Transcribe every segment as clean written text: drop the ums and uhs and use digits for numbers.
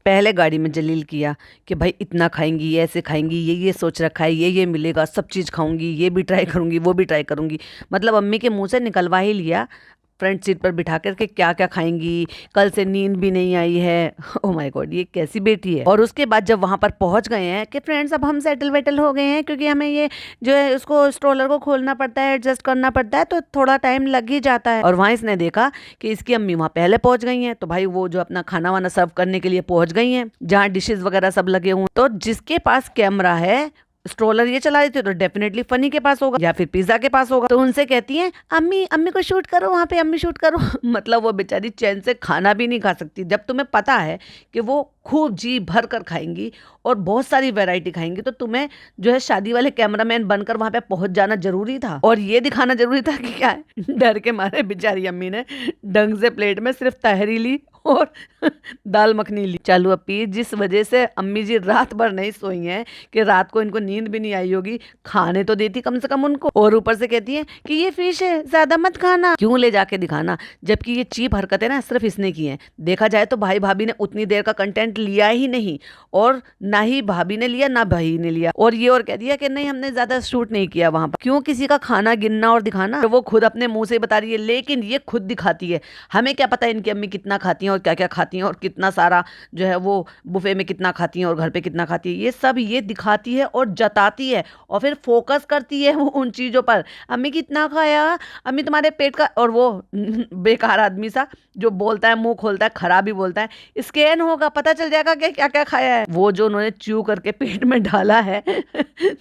पहले गाड़ी में जलील किया कि भाई इतना खाएंगी, ऐसे खाएंगी, ये सोच रखा है, ये मिलेगा, सब चीज़ खाऊंगी, ये भी ट्राई करूंगी, वो भी ट्राई करूंगी। मतलब अम्मी के मुंह से निकलवा ही लिया फ्रंट सीट पर बिठा कर के क्या क्या खाएंगी, कल से नींद भी नहीं आई है। ओ माय गॉड, ये कैसी बेटी है। और उसके बाद जब वहां पर पहुंच गए हैं कि फ्रेंड्स अब हम सेटल वेटल हो गए हैं, क्योंकि हमें ये जो है उसको स्ट्रोलर को खोलना पड़ता है, एडजस्ट करना पड़ता है, तो थोड़ा टाइम लग ही जाता है। और वहां इसने देखा कि इसकी अम्मी वहां पहले पहुंच गई हैं, तो भाई वो जो अपना खाना वाना सर्व करने के लिए पहुंच गई हैं, जहाँ डिशेज वगैरह सब लगे हुए। तो जिसके पास कैमरा है, स्ट्रोलर ये चला रही थी, तो डेफिनेटली फनी के पास होगा या फिर पिज्जा के पास होगा। तो उनसे कहती हैं अम्मी अम्मी को शूट करो, वहां पे अम्मी शूट करो। मतलब वो बेचारी चैन से खाना भी नहीं खा सकती। जब तुम्हें पता है कि वो खूब जी भर कर खाएंगी और बहुत सारी वैरायटी खाएंगी, तो तुम्हें जो है शादी वाले कैमरामैन बनकर वहां पे पहुंच जाना जरूरी था और ये दिखाना जरूरी था कि क्या है। डर के मारे बेचारी अम्मी ने ढंग से प्लेट में सिर्फ तहरी ली और दाल मखनी ली। चालू अपी, जिस वजह से अम्मी जी रात भर नहीं सोई हैं कि रात को इनको नींद भी नहीं आई होगी, खाने तो देती कम से कम उनको, और ऊपर से कहती है कि ये फिश है, ज्यादा मत खाना। क्यों ले जाके दिखाना, जबकि ये चीप हरकतें ना सिर्फ इसने की हैं। देखा जाए तो भाई भाभी ने उतनी देर का कंटेंट लिया ही नहीं, और ना ही भाभी ने लिया ना भाई ने लिया, और ये और कह दिया कि नहीं हमने ज्यादा शूट नहीं किया वहां पर। क्यों किसी का खाना गिनना और दिखाना, तो वो खुद अपने मुंह से बता रही है, लेकिन ये खुद दिखाती है। हमें क्या पता इनकी अम्मी कितना खाती हैं और क्या क्या खाती हैं और कितना सारा जो है वो बुफे में कितना खाती हैं और घर पे कितना खाती है, ये सब ये दिखाती है और जताती है और फिर फोकस करती है वो उन चीजों पर। अम्मी कितना खाया, अम्मी तुम्हारे पेट का, और वो बेकार आदमी सा जो बोलता है, मुंह खोलता है, खराब ही बोलता है, स्कैन होगा पता चल जाएगा कि क्या क्या खाया है। वो जो उन्होंने च्यू करके पेट में डाला है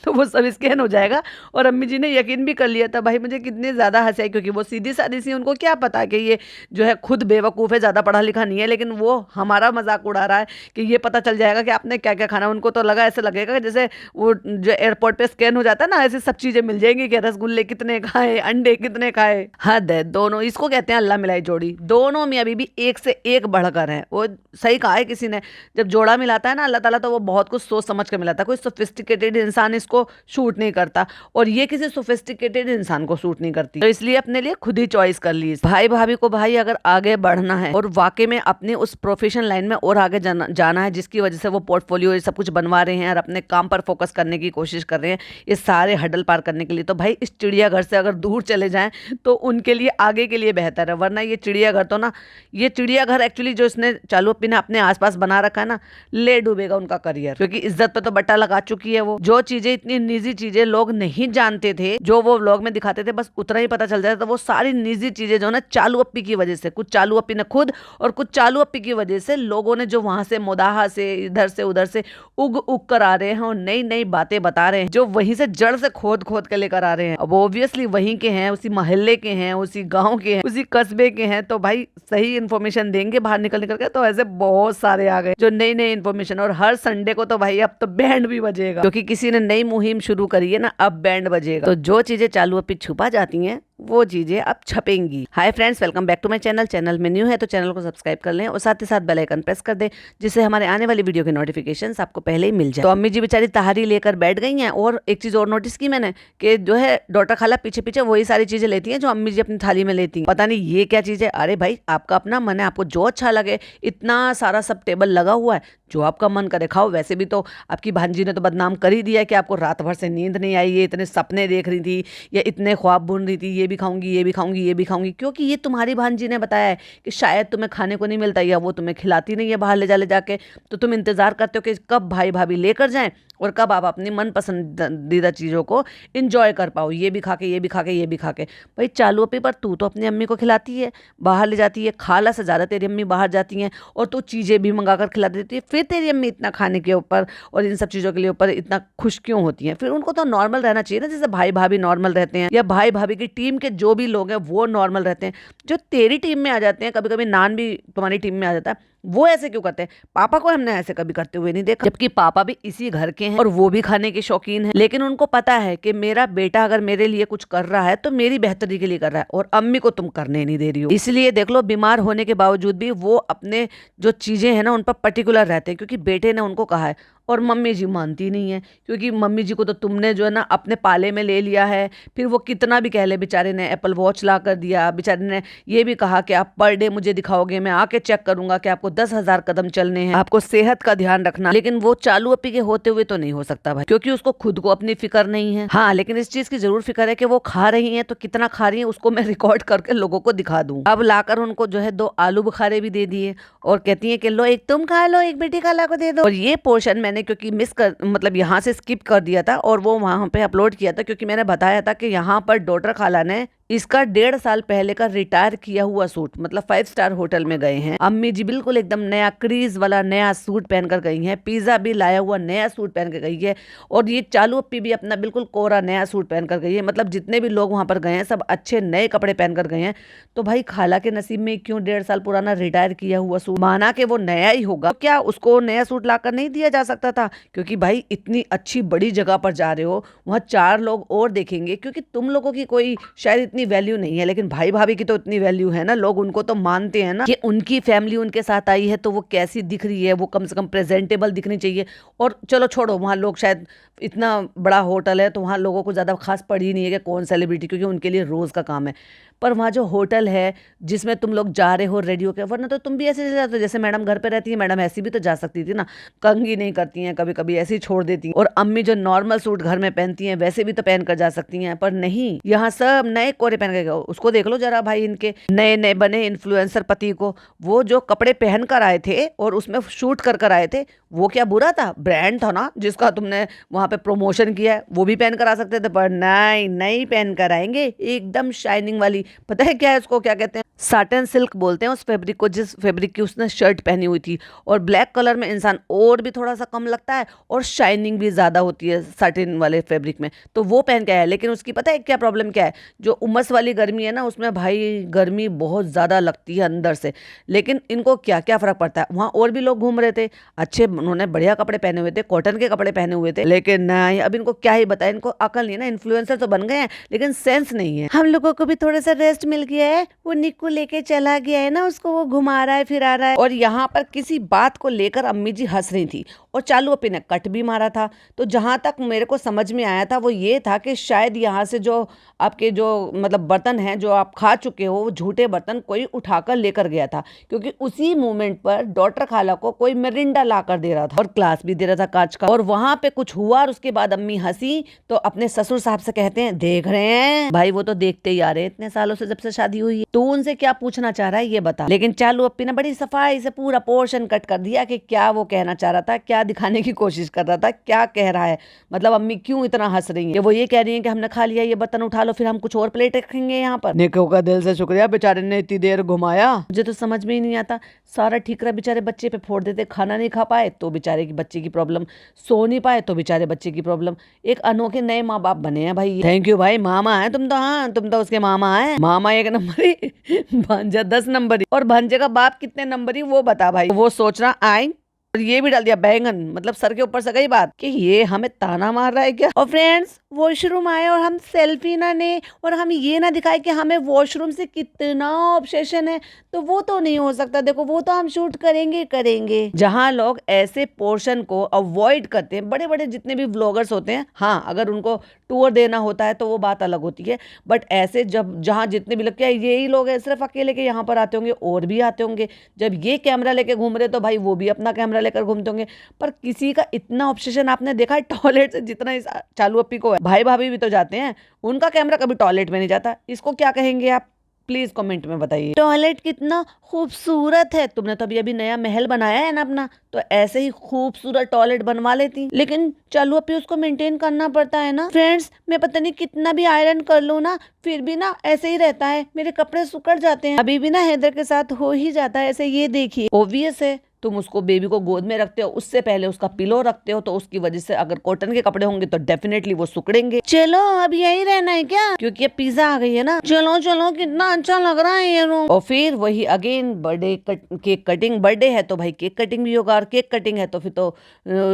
तो वो सब स्कैन हो जाएगा। और अम्मी जी ने यकीन भी कर लिया था। भाई मुझे कितनी ज्यादा हंसी आई, क्योंकि वो सीधी सादी सी, उनको क्या पता कि ये जो है खुद बेवकूफ है, ज्यादा पढ़ा लिखा नहीं है, लेकिन वो हमारा मजाक उड़ा रहा है कि ये पता चल जाएगा कि आपने क्या क्या खाना। उनको तो लगा, ऐसे लगेगा जैसे वो जो एयरपोर्ट पे स्कैन हो जाता है ना, ऐसे सब चीजें मिल जाएंगी कि रसगुल्ले कितने खाए, अंडे कितने खाए। हद है। दोनों, इसको कहते हैं अल्लाह मिलाई जोड़ी, दोनों में अभी भी एक से एक बढ़कर है। वो सही कहा है किसी ने, जब जोड़ा मिलाता है ना अल्लाह ताला, तो वो बहुत कुछ सोच समझ के मिलाता है। कोई सोफिस्टिकेटेड इंसान इसको शूट नहीं करता, और ये किसी सोफिस्टिकेटेड इंसान को शूट नहीं करती, तो इसलिए अपने लिए खुद ही चॉइस कर ली। भाई भाभी को भाई अगर आगे बढ़ना है और वाकई में अपने उस प्रोफेशन लाइन में और आगे जाना है, जिसकी वजह से वो पोर्टफोलियो ये सब कुछ बनवा रहे हैं और अपने काम पर फोकस करने की कोशिश कर रहे हैं, ये सारे हडल पार करने के लिए, तो भाई इस चिड़ियाघर से अगर दूर चले जाएं तो उनके लिए आगे के लिए बेहतर है। वरना ये चिड़ियाघर तो ना, ये चिड़ियाघर एक्चुअली जो इसने चालू अपी ने अपने आसपास बना रखा है ना, ले डूबेगा उनका करियर, क्योंकि इज्जत पे तो बट्टा लगा चुकी है वो। जो चीजें, इतनी निजी चीजें लोग नहीं जानते थे, जो वो व्लॉग में दिखाते थे, बस उतना ही पता चल जाता, तो वो सारी निजी चीजें जो ना चालू अपी की वजह से, कुछ चालू अपी ने खुद और कुछ चालू अपी की वजह से लोगों ने जो वहां से मुदाहा से इधर से उधर से उग उग कर आ रहे हैं और नई नई बातें बता रहे हैं, जो वहीं से जड़ से खोद खोद के लेकर आ रहे हैं। अब ऑब्वियसली वहीं के हैं, उसी मोहल्ले के हैं, उसी गांव के हैं, उसी कस्बे के हैं, तो भाई सही इन्फॉर्मेशन देंगे बाहर निकल निकल के। तो ऐसे बहुत सारे आ गए जो नई नई इन्फॉर्मेशन, और हर संडे को तो भाई अब तो बैंड भी बजेगा, क्योंकि किसी ने नई मुहिम शुरू करी है ना, अब बैंड बजेगा। तो जो चीजें चालू अपी छुपा जाती हैं वो चीजें अब छपेंगी। Hi friends, welcome back to my channel. Channel में न्यू है तो चैनल को सब्सक्राइब कर लें और साथ ही साथ बेल आइकन प्रेस कर दें, जिससे हमारे आने वाली वीडियो के नोटिफिकेशंस आपको पहले ही मिल जाए। तो अम्मी जी बेचारी तहारी लेकर बैठ गई हैं, और एक चीज और नोटिस की मैंने कि जो है डॉटर खाला पीछे पीछे वही सारी चीजें लेती हैं जो अम्मी जी अपनी थाली में लेती हैं। पता नहीं ये क्या चीज है। अरे भाई आपका अपना मन है, आपको जो अच्छा लगे, इतना सारा सब टेबल लगा हुआ है, जो आपका मन करे खाओ। वैसे भी तो आपकी भांजी ने तो बदनाम कर ही दिया कि आपको रात भर से नींद नहीं आई, ये इतने सपने देख रही थी या इतने ख्वाब बुन रही थी, ये भी खाऊंगी, ये भी खाऊंगी, ये भी खाऊंगी, क्योंकि ये तुम्हारी भांजी ने बताया है कि शायद तुम्हें खाने को नहीं मिलता या वो तुम्हें खिलाती नहीं है बाहर ले जाके, तो तुम इंतजार करते हो कि कब भाई भाभी लेकर जाएं और कब आप अपनी मन पसंदीदा चीज़ों को इंजॉय कर पाओ, ये भी खा के, ये भी खा के, ये भी खा के। भाई चालू अपी, पर तू तो अपनी अम्मी को खिलाती है, बाहर ले जाती है, खाला से ज़्यादा तेरी अम्मी बाहर जाती हैं और तू चीज़ें भी मंगा कर खिला देती है, फिर तेरी अम्मी इतना खाने के ऊपर और इन सब चीज़ों के लिए ऊपर इतना खुश क्यों होती हैं? फिर उनको तो नॉर्मल रहना चाहिए ना, जैसे भाई भाभी नॉर्मल रहते हैं या भाई भाभी की टीम के जो भी लोग हैं वो नॉर्मल रहते हैं। जो तेरी टीम में आ जाते हैं, कभी कभी नान भी तुम्हारी टीम में आ जाता है, वो ऐसे क्यों करते हैं? पापा को हमने ऐसे कभी करते हुए नहीं देखा, जबकि पापा भी इसी घर के हैं और वो भी खाने के शौकीन हैं, लेकिन उनको पता है कि मेरा बेटा अगर मेरे लिए कुछ कर रहा है तो मेरी बेहतरी के लिए कर रहा है, और अम्मी को तुम करने नहीं दे रही हो। इसलिए देख लो, बीमार होने के बावजूद भी वो अपने जो चीजें हैं ना उन पर पर्टिकुलर रहते हैं, क्योंकि बेटे ने उनको कहा है। और मम्मी जी मानती नहीं है, क्योंकि मम्मी जी को तो तुमने जो है ना अपने पाले में ले लिया है। फिर वो कितना भी कह ले, बेचारे ने एप्पल वॉच ला कर दिया, बेचारे ने ये भी कहा कि आप पर डे मुझे दिखाओगे, मैं आके चेक करूंगा कि आपको 10,000 कदम चलने हैं, आपको सेहत का ध्यान रखना। लेकिन वो चालू अपी के होते हुए तो नहीं हो सकता भाई, क्योंकि उसको खुद को अपनी फिक्र नहीं है। हाँ, लेकिन इस चीज की जरूर फिक्र है कि वो खा रही है तो कितना खा रही है उसको मैं रिकॉर्ड करके लोगों को दिखा दूं। अब लाकर उनको जो है 2 आलू बुखारे भी दे दिए और कहती है कि लो एक तुम खा लो, एक बेटी खाला को दे दो। और ये पोर्शन मैंने क्योंकि मतलब यहाँ से स्किप कर दिया था और वो वहां पे अपलोड किया था, क्योंकि मैंने बताया था कि यहाँ पर डॉक्टर खाला ने इसका 1.5 साल पहले का रिटायर किया हुआ सूट, मतलब 5 स्टार होटल में गए हैं। अम्मी जी बिल्कुल एकदम नया क्रीज वाला नया सूट पहनकर गई हैं, पिज्जा भी लाया हुआ नया सूट पहन कर गई है, और ये चालू अप्पी भी अपना बिल्कुल कोरा नया सूट पहनकर गई है। मतलब जितने भी लोग वहां पर गए हैं सब अच्छे नए कपड़े पहनकर गए हैं। तो भाई खाला के नसीब में क्यों 1.5 साल पुराना रिटायर किया हुआ सूट, माना कि वो नया ही होगा, तो क्या उसको नया सूट लाकर नहीं दिया जा सकता था? क्योंकि भाई इतनी अच्छी बड़ी जगह पर जा रहे हो, वहां 4 लोग और देखेंगे, क्योंकि तुम लोगों की कोई शायद इतनी वैल्यू नहीं है, लेकिन भाई भाभी की तो इतनी वैल्यू है ना, लोग उनको तो मानते हैं ना कि उनकी फैमिली उनके साथ आई है तो वो कैसी दिख रही है, वो कम से कम प्रेजेंटेबल दिखनी चाहिए। और चलो छोड़ो, वहाँ लोग शायद इतना बड़ा होटल है तो वहाँ लोगों को ज़्यादा खास पड़ी नहीं है कि कौन सेलिब्रिटी, क्योंकि उनके लिए रोज़ का काम है। पर वहाँ जो होटल है जिसमें तुम लोग जा रहे हो रेडी होकर, वरना तो तुम भी ऐसे चले जाते हो जैसे मैडम घर पे रहती है, मैडम ऐसी भी तो जा सकती थी ना, कंघी नहीं करती हैं, कभी कभी ऐसे ही छोड़ देती हैं। और अम्मी जो नॉर्मल सूट घर में पहनती हैं वैसे भी तो पहन कर जा सकती हैं, पर नहीं, यहाँ सब नए कोरे पहन के। उसको देख लो जरा भाई, इनके नए नए बने इन्फ्लुएंसर पति को, वो जो कपड़े पहन कर आए थे और उसमें शूट कर आए थे, वो क्या बुरा था? ब्रांड था ना जिसका तुमने वहां पे प्रमोशन किया है, वो भी पहन कर आ सकते थे, पर नहीं, नहीं पहन कर आएंगे। एकदम शाइनिंग वाली, पता है क्या है उसको क्या कहते हैं? साटन सिल्क बोलते हैं उस फैब्रिक को, जिस फैब्रिक की उसने शर्ट पहनी हुई थी। और ब्लैक कलर में इंसान और भी थोड़ा सा कम लगता है और शाइनिंग भी ज्यादा होती है साटिन वाले फैब्रिक में, तो वो पहन के आया। लेकिन उसकी पता है क्या प्रॉब्लम क्या है? जो उमस वाली गर्मी है ना, उसमें भाई गर्मी बहुत ज्यादा लगती है अंदर से। लेकिन इनको क्या क्या फर्क पड़ता है, वहां और भी लोग घूम रहे थे, अच्छे उन्होंने बढ़िया कपड़े पहने हुए थे, कॉटन के कपड़े पहने हुए थे, लेकिन नहीं, अब इनको क्या ही बताए, इनको अकल नहीं है ना। इन्फ्लुएंसर तो बन गए हैं लेकिन सेंस नहीं है। हम लोगों को भी थोड़ा सा रेस्ट मिल गया है, वो निक्कू लेके चला गया है ना, उसको वो घुमा रहा है फिरा रहा है। और यहाँ पर किसी बात को लेकर अम्मी जी हंस रही थी और चालू अपी ने कट भी मारा था। तो जहां तक मेरे को समझ में आया था वो ये था कि शायद यहाँ से जो आपके जो मतलब बर्तन हैं जो आप खा चुके हो, वो झूठे बर्तन कोई उठाकर लेकर गया था, क्योंकि उसी मोमेंट पर डॉक्टर खाला को कोई मिरिंडा ला कर दे रहा था और ग्लास भी दे रहा था कांच का। और वहां पे कुछ हुआ और उसके बाद अम्मी हंसी तो अपने ससुर साहब से कहते हैं, देख रहे हैं भाई, वो तो देखते ही आ रहे हैं इतने सालों से, जब से शादी हुई है, तो उनसे क्या पूछना चाह रहा है ये बता। लेकिन चालू अप्पी ने बड़ी सफाई से पूरा पोर्शन कट कर दिया कि क्या वो कहना चाह रहा था, क्या दिखाने की कोशिश कर रहा था, क्या कह रहा है, मतलब अम्मी क्यों इतना हंस रही है। वो ये कह रही है कि हमने खा लिया, ये बर्तन उठा लो, फिर हम कुछ और प्लेट रखेंगे यहाँ पर। निको का दिल से शुक्रिया, बेचारे ने इतनी देर घुमाया। मुझे तो समझ में ही नहीं आता, सारा ठीकरा बेचारे बच्चे पे फोड़ देते, खाना नहीं खा पाए तो बेचारे की बच्चे की प्रॉब्लम, सो नहीं पाए तो बेचारे बच्चे की प्रॉब्लम। एक अनोखे नए माँ बाप बने हैं भाई। थैंक यू भाई, मामा है तुम तो। हाँ, तुम तो उसके मामा है, मामा 1 नंबरी भांजा 10 नंबरी, और भांजे का बाप कितने नंबरी वो बता भाई। वो सोच रहा आई, और ये भी डाल दिया बैंगन, मतलब सर के ऊपर से गई बात कि ये हमें ताना मार रहा है क्या। और फ्रेंड्स, वॉशरूम आए और हम सेल्फी ना ले और हम ये ना दिखाए कि हमें वॉशरूम से कितना ऑब्सेशन है, तो वो तो नहीं हो सकता। देखो, वो तो हम शूट करेंगे। जहां लोग ऐसे पोर्शन को अवॉइड करते हैं, बड़े बड़े जितने भी व्लॉगर्स होते हैं, हाँ अगर उनको टूर देना होता है तो वो बात अलग होती है, बट ऐसे जब जहां जितने भी लोग, क्या यही लोग हैं सिर्फ अकेले के यहाँ पर आते होंगे? और भी आते होंगे। जब ये कैमरा लेके घूम रहे तो भाई वो भी अपना कैमरा लेकर घूमते होंगे। पर किसी का इतना ऑब्सेशन आपने देखा है टॉयलेट से जितना इस चालू अप्पी को है? भाई भाभी भी तो जाते हैं, उनका कैमरा कभी टॉयलेट में नहीं जाता। इसको क्या कहेंगे आप? प्लीज कमेंट में बताइए। टॉयलेट कितना खूबसूरत है, तुमने तो अभी अभी नया महल बनाया है ना अपना, तो ऐसे ही खूबसूरत टॉयलेट बनवा लेती। लेकिन चालू अप्पी उसको मेंटेन करना पड़ता है ना। फ्रेंड्स, मैं पता नहीं कितना भी आयरन कर लूँ ना, फिर भी ना ऐसे ही रहता है, मेरे कपड़े सुकड़ जाते हैं। अभी भी ना हैदर के साथ हो ही जाता है ऐसे, ये देखिए। ऑब्वियस है, तुम उसको बेबी को गोद में रखते हो, उससे पहले उसका पिलो रखते हो, तो उसकी वजह से अगर कॉटन के कपड़े होंगे तो डेफिनेटली वो सुकड़ेंगे। चलो अब यही रहना है क्या? क्योंकि अब पिज्जा आ गई है ना। चलो चलो, कितना अच्छा लग रहा है ये रूम। और फिर वही again birthday cake cutting, birthday है तो भाई केक कटिंग भी होगा, और केक कटिंग है तो फिर तो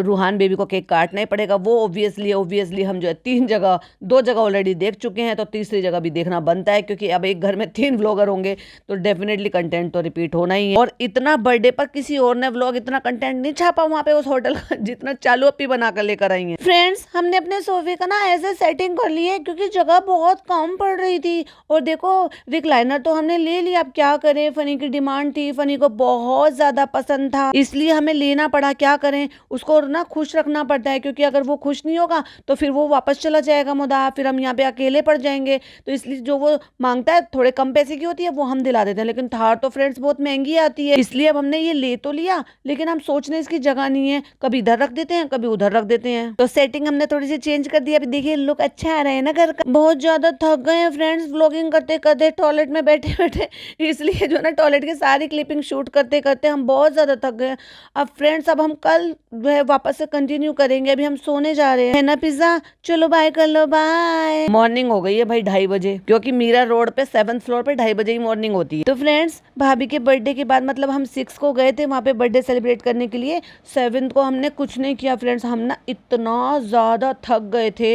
रूहान बेबी को केक काटना ही पड़ेगा। वो ऑब्वियसली हम जो है 2 जगह ऑलरेडी देख चुके हैं, तो तीसरी जगह भी देखना बनता है, क्योंकि अब एक घर में 3 व्लॉगर होंगे तो डेफिनेटली कंटेंट तो रिपीट होना ही है। और इतना बर्थडे पर किसी और ने व्लॉग इतना कंटेंट नहीं छापा वहाँ पे उस होटल का जितना चालू अपी बना कर लेकर आई है। फ्रेंड्स, हमने अपने सोफे का ना ऐसे सेटिंग कर ली है क्योंकि जगह बहुत कम पड़ रही थी। और देखो रिक्लाइनर तो हमने ले लिया, अब क्या करें, फनी की डिमांड थी, फनी को बहुत ज्यादा पसंद था, इसलिए हमें लेना पड़ा। क्या करें, उसको ना खुश रखना पड़ता है, क्योंकि अगर वो खुश नहीं होगा तो फिर वो वापस चला जाएगा मुदा, फिर हम यहाँ पे अकेले पड़ जाएंगे। तो इसलिए जो वो मांगता है थोड़े कम पैसे की होती है वो हम दिला देते हैं, लेकिन थार तो फ्रेंड्स बहुत महंगी आती है, इसलिए अब हमने ये ले तो लिया, लेकिन हम सोचने इसकी जगह नहीं है, कभी इधर रख देते हैं कभी उधर रख देते हैं। तो सेटिंग हमने थोड़ी सी चेंज कर दी। अभी देखिए लुक अच्छा आ रहा है ना घर का। बहुत ज्यादा थक गए हैं फ्रेंड्स व्लॉगिंग करते करते, टॉयलेट में बैठे बैठे, इसलिए जो ना टॉयलेट की सारी क्लिपिंग शूट करते करते हम बहुत ज्यादा थक गए। अब फ्रेंड्स अब हम कल वापस से कंटिन्यू करेंगे, अभी हम सोने जा रहे हैं ना पिज्जा, चलो बाय कर लो, बाय। मॉर्निंग हो गई है भाई 2:30 बजे, क्योंकि मीरा रोड पे 7th फ्लोर पे 2:30 बजे ही मॉर्निंग होती है। तो फ्रेंड्स भाभी के बर्थडे के बाद, मतलब हम 6 को गए थे वहाँ पे बर्थडे सेलिब्रेट करने के लिए, 7th को हमने कुछ नहीं किया फ्रेंड्स। हम ना इतना ज़्यादा थक गए थे,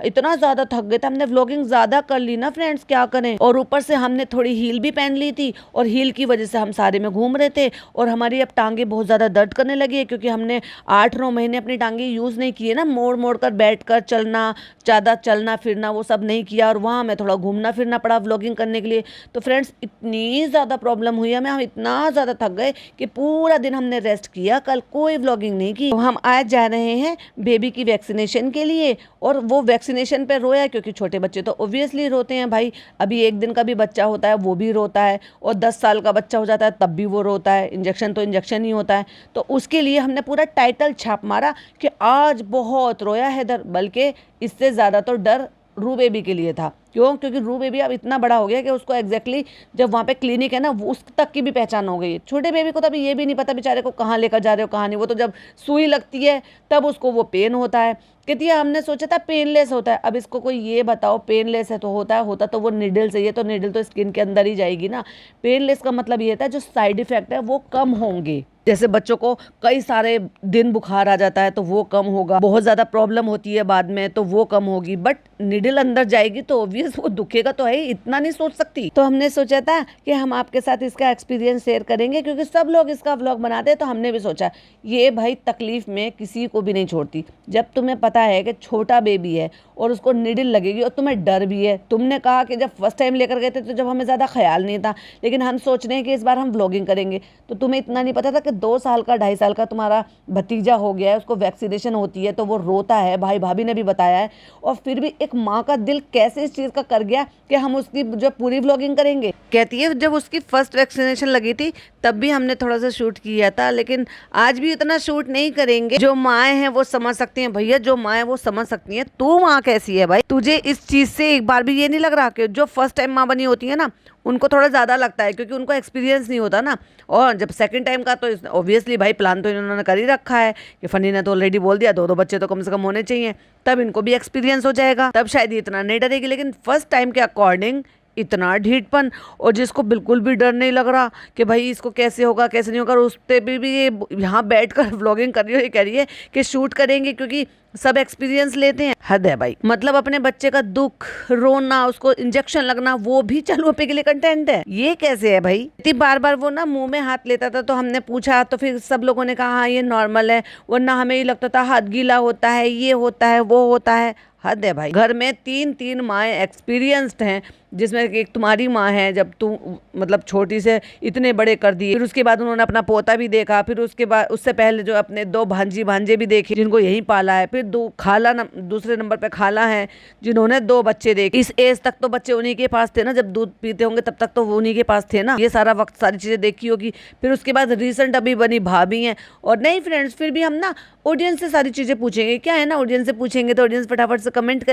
इतना ज़्यादा थक गए थे, हमने व्लॉगिंग ज़्यादा कर ली ना फ्रेंड्स, क्या करें। और ऊपर से हमने थोड़ी हील भी पहन ली थी, और हील की वजह से हम सारे में घूम रहे थे, और हमारी अब टांगे बहुत ज़्यादा दर्द करने लगी है, क्योंकि हमने 8-9 महीने अपनी टांगे यूज़ नहीं किए ना, मोड़ मोड़ कर बैठ कर चलना, ज़्यादा चलना फिरना वो सब नहीं किया, और वहाँ हमें थोड़ा घूमना फिरना पड़ा व्लॉगिंग करने के लिए। तो फ्रेंड्स इतनी ज़्यादा प्रॉब्लम हुई हमें, हम इतना ज़्यादा थक गए कि पूरा दिन हमने रेस्ट किया, कल कोई व्लॉगिंग नहीं की। तो हम आज जा रहे हैं बेबी की वैक्सीनेशन के लिए, और वो वैक्सीनेशन पे रोया, क्योंकि छोटे बच्चे तो ऑब्वियसली रोते हैं भाई, अभी 1 दिन का भी बच्चा होता है वो भी रोता है, और 10 साल का बच्चा हो जाता है तब भी वो रोता है, इंजेक्शन तो इंजेक्शन ही होता है। तो उसके लिए हमने पूरा टाइटल छाप मारा कि आज बहुत रोया हैदर, बल्कि इससे ज़्यादा तो डर रू बेबी के लिए था। क्यों? क्योंकि रू बेबी अब इतना बड़ा हो गया कि उसको एग्जैक्टली जब वहाँ पे क्लिनिक है ना, वो उस तक की भी पहचान हो गई है। छोटे बेबी को तो अभी ये भी नहीं पता बेचारे को कहाँ लेकर जा रहे हो कहाँ नहीं, वो तो जब सुई लगती है तब उसको वो पेन होता है। कहती है हमने सोचा था पेनलेस होता है, अब इसको कोई ये बताओ पेनलेस है तो होता तो वो निडल से, ये तो निडल तो स्किन के अंदर ही जाएगी ना। पेनलेस का मतलब ये था जो साइड इफेक्ट है वो कम होंगे, जैसे बच्चों को कई सारे दिन बुखार आ जाता है तो वो कम होगा, बहुत ज़्यादा प्रॉब्लम होती है बाद में तो वो कम होगी, बट निडल अंदर जाएगी तो ऑब्वियस वो दुखेगा तो है, इतना नहीं सोच सकती। तो हमने सोचा था कि हम आपके साथ इसका एक्सपीरियंस शेयर करेंगे, क्योंकि सब लोग इसका व्लॉग बनाते हैं, तो हमने भी सोचा ये भाई तकलीफ में किसी को भी नहीं छोड़ती। जब तुम्हें पता है कि छोटा बेबी है और उसको निडल लगेगी और तुम्हें डर भी है, तुमने कहा कि जब फर्स्ट टाइम लेकर गए थे तो जब हमें ज़्यादा ख्याल नहीं था, लेकिन हम सोच रहे हैं कि इस बार हम व्लॉगिंग करेंगे, तो तुम्हें इतना नहीं पता था कि 2 साल का 2.5 साल का तुम्हारा भतीजा हो गया है, उसको वैक्सीनेशन होती है तो वो रोता है, भाई भाभी ने भी बताया है, और फिर भी एक माँ का दिल कैसे इस चीज़ का कर गया कि हम उसकी जो पूरी व्लॉगिंग करेंगे। कहती है जब उसकी फर्स्ट वैक्सीनेशन लगी थी तब भी हमने थोड़ा सा शूट किया था, लेकिन आज भी इतना शूट नहीं करेंगे। जो माएँ हैं वो समझ सकती हैं भैया, जो माएँ वो समझ सकती हैं। तू माँ कैसी है भाई, तुझे इस चीज़ से एक बार भी ये नहीं लग रहा कि जो फर्स्ट टाइम माँ बनी होती है ना उनको थोड़ा ज़्यादा लगता है, क्योंकि उनको एक्सपीरियंस नहीं होता ना, और जब सेकंड टाइम का तो ऑब्वियसली भाई प्लान तो इन्होंने कर ही रखा है कि फनी ने तो ऑलरेडी बोल दिया 2-2 बच्चे तो कम से कम होने चाहिए, तब इनको भी एक्सपीरियंस हो जाएगा, तब शायद ये इतना नहीं डरेगी। लेकिन फर्स्ट टाइम के अकॉर्डिंग इतना ढीठपन, और जिसको बिल्कुल भी डर नहीं लग रहा कि भाई इसको कैसे होगा कैसे नहीं होगा, उस पर भी ये यहाँ बैठ कर व्लॉगिंग कर रही है, ये कह रही है कि शूट करेंगे क्योंकि सब एक्सपीरियंस लेते हैं। हद है भाई, मतलब अपने बच्चे का दुख रोना, उसको इंजेक्शन लगना, वो भी चालू पे के लिए कंटेंट है, ये कैसे है भाई। इतनी बार बार वो ना मुंह में हाथ लेता था तो हमने पूछा तो फिर सब लोगों ने कहा हाँ ये नॉर्मल है, वरना हमें ये लगता था हाथ गीला होता है, ये होता है वो होता है। हद है भाई, घर में 3 माएँ एक्सपीरियंस्ड हैं, जिसमें एक तुम्हारी माँ है, जब तू मतलब छोटी से इतने बड़े कर दिए, फिर उसके बाद उन्होंने अपना पोता भी देखा, फिर उसके बाद उससे पहले जो अपने 2 भांजे भी देखे जिनको यहीं पाला है, फिर 2 खाला दूसरे नंबर पे खाला हैं जिन्होंने 2 बच्चे देखे। इस एज तक तो बच्चे उन्हीं के पास थे ना, जब दूध पीते होंगे तब तक तो वो उन्हीं के पास थे ना, ये सारा वक्त सारी चीज़ें देखी होगी। फिर उसके बाद रिसेंट अभी बनी भाभी हैं। और नहीं फ्रेंड्स, फिर भी हम ना ऑडियंस से सारी चीज़ें पूछेंगे, क्या है ना, ऑडियंस से पूछेंगे तो ऑडियंस फटाफट से कमेंट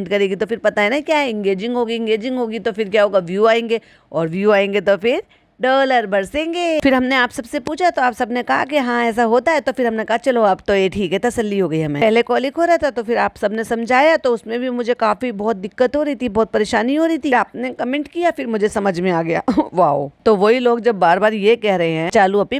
करेगी तो फिर पता है ना क्या है, एंगेजिंग होगी तो फिर क्या होगा, व्यू आएंगे, और व्यू आएंगे तो फिर डॉलर बरसेंगे। फिर हमने आप सबसे पूछा तो आप सबने कहा कि हाँ ऐसा होता है, तो फिर हमने कहा चलो अब तो ये ठीक है, तसल्ली हो गई हमें। पहले कॉलिक हो रहा था तो फिर आप सबने समझाया, तो उसमें भी मुझे काफी बहुत दिक्कत हो रही थी, बहुत परेशानी हो रही थी, आपने कमेंट किया फिर मुझे समझ में आ गया। वाओ, तो वही लोग जब बार बार ये कह रहे हैं चालू अपनी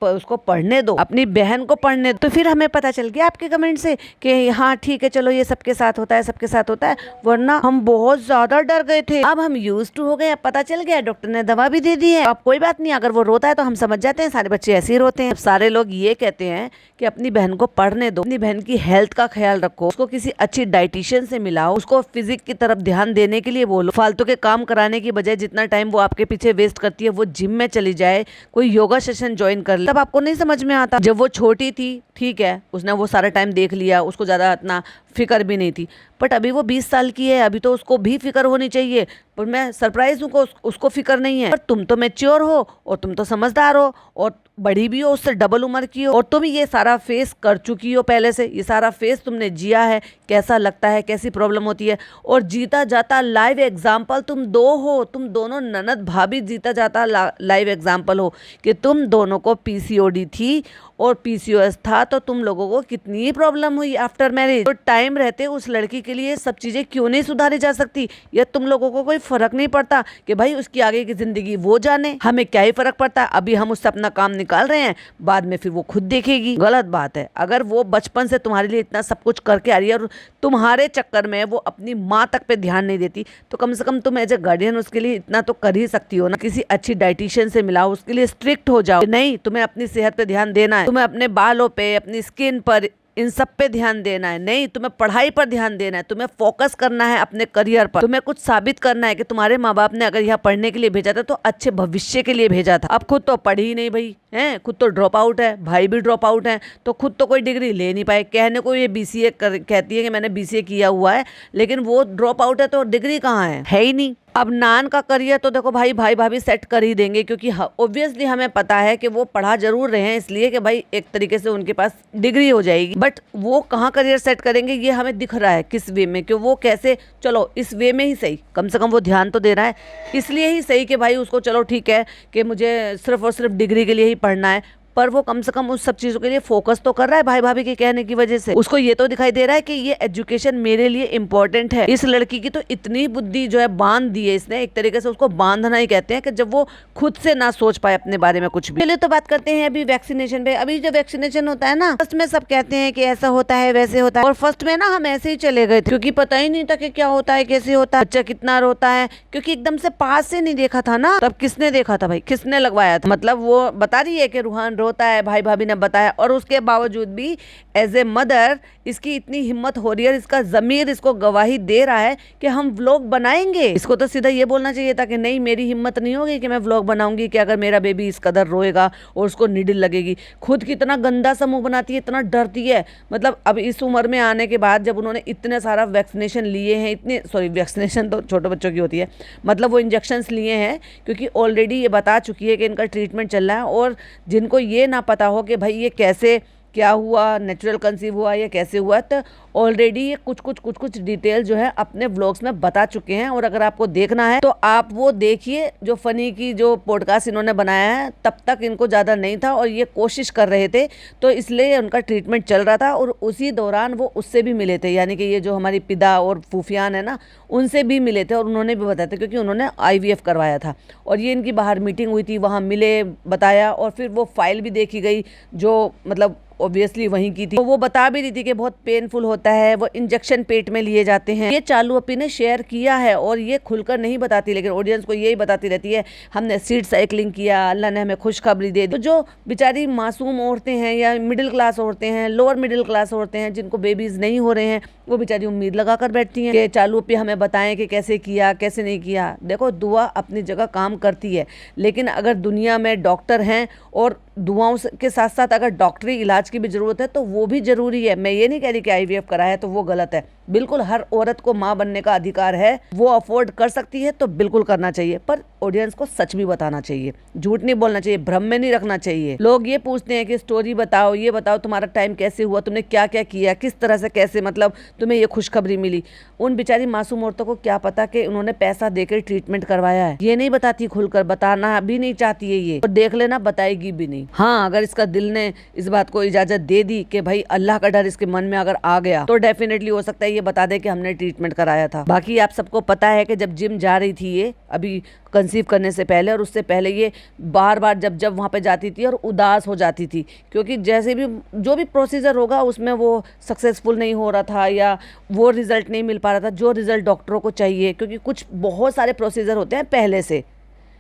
उसको पढ़ने दो, अपनी बहन को पढ़ने दो, तो फिर हमें पता चल गया आपके कमेंट से कि हाँ ठीक है चलो ये सबके साथ होता है, वरना हम बहुत ज्यादा डर गए थे। अब हम यूज्ड टू हो गए, अब पता चल गया, डॉक्टर ने दवा भी दे दी है, अब कोई बात नहीं, अगर वो रोता है तो हम समझ जाते हैं, सारे बच्चे ऐसे ही रोते हैं। सारे लोग ये कहते हैं कि अपनी बहन को पढ़ने दो, अपनी बहन की हेल्थ का ख्याल रखो, उसको किसी अच्छी डाइटिशियन से मिलाओ, उसको फिजिक की तरफ ध्यान देने के लिए बोलो। फालतू के काम कराने की बजाय जितना टाइम वो आपके पीछे वेस्ट करती है, वो जिम में चली जाए, कोई योगा सेशन ज्वाइन कर ले। तब आपको नहीं समझ में आता। जब वो छोटी थी ठीक है, उसने वो सारा टाइम देख लिया, उसको ज्यादा इतना फिक्र भी नहीं थी, बट अभी वो 20 साल की है, अभी तो उसको भी फिक्र होनी चाहिए। पर मैं सरप्राइज हूँ को उसको फिक्र नहीं है। पर तुम तो मैच्योर हो और तुम तो समझदार हो और बड़ी भी हो, उससे डबल उम्र की हो, और तुम ये सारा फेस कर चुकी हो पहले से, ये सारा फेस तुमने जिया है, कैसा लगता है, कैसी प्रॉब्लम होती है। और जीता जाता लाइव एग्जाम्पल तुम दो हो, तुम दोनों ननद भाभी जीता जाता लाइव एग्जाम्पल हो कि तुम दोनों को पीसीओडी थी और पीसीओएस था, तो तुम लोगों को कितनी प्रॉब्लम हुई आफ्टर मैरिज। तो टाइम रहते उस लड़की के लिए सब चीज़ें क्यों नहीं सुधारी जा सकती? या तुम लोगों को कोई फर्क नहीं पड़ता कि भाई उसकी आगे की जिंदगी वो जाने, हमें क्या ही फर्क पड़ता है? अभी हम उससे अपना काम निकाल रहे हैं, बाद में फिर वो खुद देखेगी। गलत बात है। अगर वो बचपन से तुम्हारे लिए इतना सब कुछ करके आ रही है और तुम्हारे चक्कर में वो अपनी माँ तक पे ध्यान नहीं देती, तो कम से कम तुम एज ए गार्डियन उसके लिए इतना तो कर ही सकती हो ना। किसी अच्छी डाइटिशियन से मिलाओ, उसके लिए स्ट्रिक्ट हो जाओ, नहीं तुम्हें अपनी सेहत पे ध्यान देना है, तुम्हें अपने बालों पे, अपनी स्किन पर, इन सब पे ध्यान देना है, नहीं तुम्हें पढ़ाई पर ध्यान देना है, तुम्हें फोकस करना है अपने करियर पर, तुम्हें कुछ साबित करना है कि तुम्हारे माँ बाप ने अगर यहाँ पढ़ने के लिए भेजा था तो अच्छे भविष्य के लिए भेजा था। अब खुद तो पढ़ी ही नहीं भाई हैं, खुद तो ड्रॉप आउट है, भाई भी ड्रॉप आउट है, तो खुद तो कोई डिग्री ले नहीं पाए। कहने को ये बीसीए कहती है कि मैंने बीसीए किया हुआ है, लेकिन वो ड्रॉप आउट है तो डिग्री कहाँ है ही नहीं। अब नान का करियर तो देखो भाई भाभी सेट कर ही देंगे, क्योंकि ऑब्वियसली हमें पता है कि वो पढ़ा जरूर रहे हैं, इसलिए कि भाई एक तरीके से उनके पास डिग्री हो जाएगी, बट वो कहाँ करियर सेट करेंगे ये हमें दिख रहा है किस वे में, कि वो कैसे, चलो इस वे में ही सही, कम से कम वो ध्यान तो दे रहा है, इसलिए ही सही कि भाई उसको चलो ठीक है कि मुझे सिर्फ और सिर्फ डिग्री के लिए ही पढ़ना है, पर वो कम से कम उस सब चीज़ों के लिए फोकस तो कर रहा है भाई भाभी के कहने की वजह से। उसको ये तो दिखाई दे रहा है कि ये एजुकेशन मेरे लिए इंपॉर्टेंट है। इस लड़की की तो इतनी बुद्धि जो है बांध दी है इसने, एक तरीके से उसको बांधना ही कहते हैं, कि जब वो खुद से ना सोच पाए अपने बारे में कुछ भी। चलिए तो बात करते हैं अभी वैक्सीनेशन पे। अभी जो वैक्सीनेशन होता है ना, फर्स्ट में सब कहते हैं कि ऐसा होता है वैसे होता है, और फर्स्ट में ना हम ऐसे ही चले गए थे, क्योंकि पता ही नहीं था कि क्या होता है, कैसे होता है, बच्चा कितना रोता है, क्योंकि एकदम से पास से नहीं देखा था ना। तब किसने देखा था भाई, किसने लगवाया था? मतलब वो बता रही है कि रूहान रोता है, भाई भाभी ने बताया, और उसके बावजूद भी एज ए मदर इसकी इतनी हिम्मत हो रही है, इसका जमीर इसको गवाही दे रहा है कि हम व्लॉग बनाएंगे। इसको तो सीधा ये बोलना चाहिए था कि नहीं मेरी हिम्मत नहीं होगी कि मैं व्लॉग बनाऊंगी, कि अगर मेरा बेबी इस कदर रोएगा और उसको नीडल लगेगी। खुद कितना गंदा सा मुंह बनाती है, इतना डरती है। मतलब अब इस उम्र में आने के बाद जब उन्होंने इतने सारा वैक्सीनेशन लिए हैं, इतने सॉरी वैक्सीनेशन तो छोटे बच्चों की होती है, मतलब वो इंजेक्शंस लिए हैं, क्योंकि ऑलरेडी ये बता चुकी है कि इनका ट्रीटमेंट चल रहा है। और जिनको ये ना पता हो कि भाई ये कैसे क्या हुआ, नेचुरल कंसीव हुआ या कैसे हुआ, तो ऑलरेडी ये कुछ डिटेल जो है अपने व्लॉग्स में बता चुके हैं। और अगर आपको देखना है तो आप वो देखिए, जो फनी की जो पॉडकास्ट इन्होंने बनाया है, तब तक इनको ज़्यादा नहीं था और ये कोशिश कर रहे थे, तो इसलिए उनका ट्रीटमेंट चल रहा था। और उसी दौरान वो उससे भी मिले थे, यानी कि ये जो हमारी पिदा और फूफियान है ना, उनसे भी मिले थे, और उन्होंने भी बताया था, क्योंकि उन्होंने IVF करवाया था। और ये इनकी बाहर मीटिंग हुई थी, वहाँ मिले, बताया, और फिर वो फाइल भी देखी गई जो मतलब ऑब्वियसली वहीं की थी। तो वो बता भी रही थी कि बहुत पेनफुल होता है, वो इंजेक्शन पेट में लिए जाते हैं। ये चालू अपी ने शेयर किया है और ये खुलकर नहीं बताती, लेकिन ऑडियंस को यही बताती रहती है हमने सीड साइकिलिंग किया, अल्लाह ने हमें खुशखबरी दे दी। तो जो बेचारी मासूम औरतें हैं या मिडिल क्लास औरतें हैं, लोअर मिडिल क्लास औरतें हैं, जिनको बेबीज नहीं हो रहे हैं, वो बेचारी उम्मीद लगा कर बैठती हैं कि चालू अपी हमें बताएं कि कैसे किया कैसे नहीं किया। देखो दुआ अपनी जगह काम करती है, लेकिन अगर दुनिया में डॉक्टर हैं और दुआओं के साथ साथ अगर डॉक्टरी इलाज की भी जरूरत है तो वो भी जरूरी है। मैं ये नहीं कह रही कि IVF करा है तो वो गलत है, बिल्कुल हर औरत को माँ बनने का अधिकार है, वो अफोर्ड कर सकती है तो बिल्कुल करना चाहिए, पर ऑडियंस को सच भी बताना चाहिए, झूठ नहीं बोलना चाहिए, भ्रम में नहीं रखना चाहिए। लोग ये पूछते हैं कि स्टोरी बताओ, ये बताओ तुम्हारा टाइम कैसे हुआ, तुमने क्या क्या किया, किस तरह से कैसे मतलब तुम्हें ये खुशखबरी मिली। उन बेचारी मासूम औरतों को क्या पता कि उन्होंने पैसा देकर ट्रीटमेंट करवाया है, ये नहीं बताती, खुलकर बताना भी नहीं चाहती है ये, और देख लेना बताएगी भी नहीं। हाँ, अगर इसका दिल ने इस बात को इजाजत दे दी कि भाई अल्लाह का डर इसके मन में अगर आ गया तो डेफिनेटली हो सकता है ये बता दे कि हमने ट्रीटमेंट कराया था। बाकी आप सबको पता है कि जब जिम जा रही थी ये अभी कंसीव करने से पहले, और उससे पहले ये बार बार जब वहाँ पे जाती थी और उदास हो जाती थी, क्योंकि जैसे भी जो भी प्रोसीजर होगा उसमें वो सक्सेसफुल नहीं हो रहा था या वो रिजल्ट नहीं मिल पा रहा था जो रिजल्ट डॉक्टरों को चाहिए, क्योंकि कुछ बहुत सारे प्रोसीजर होते हैं पहले से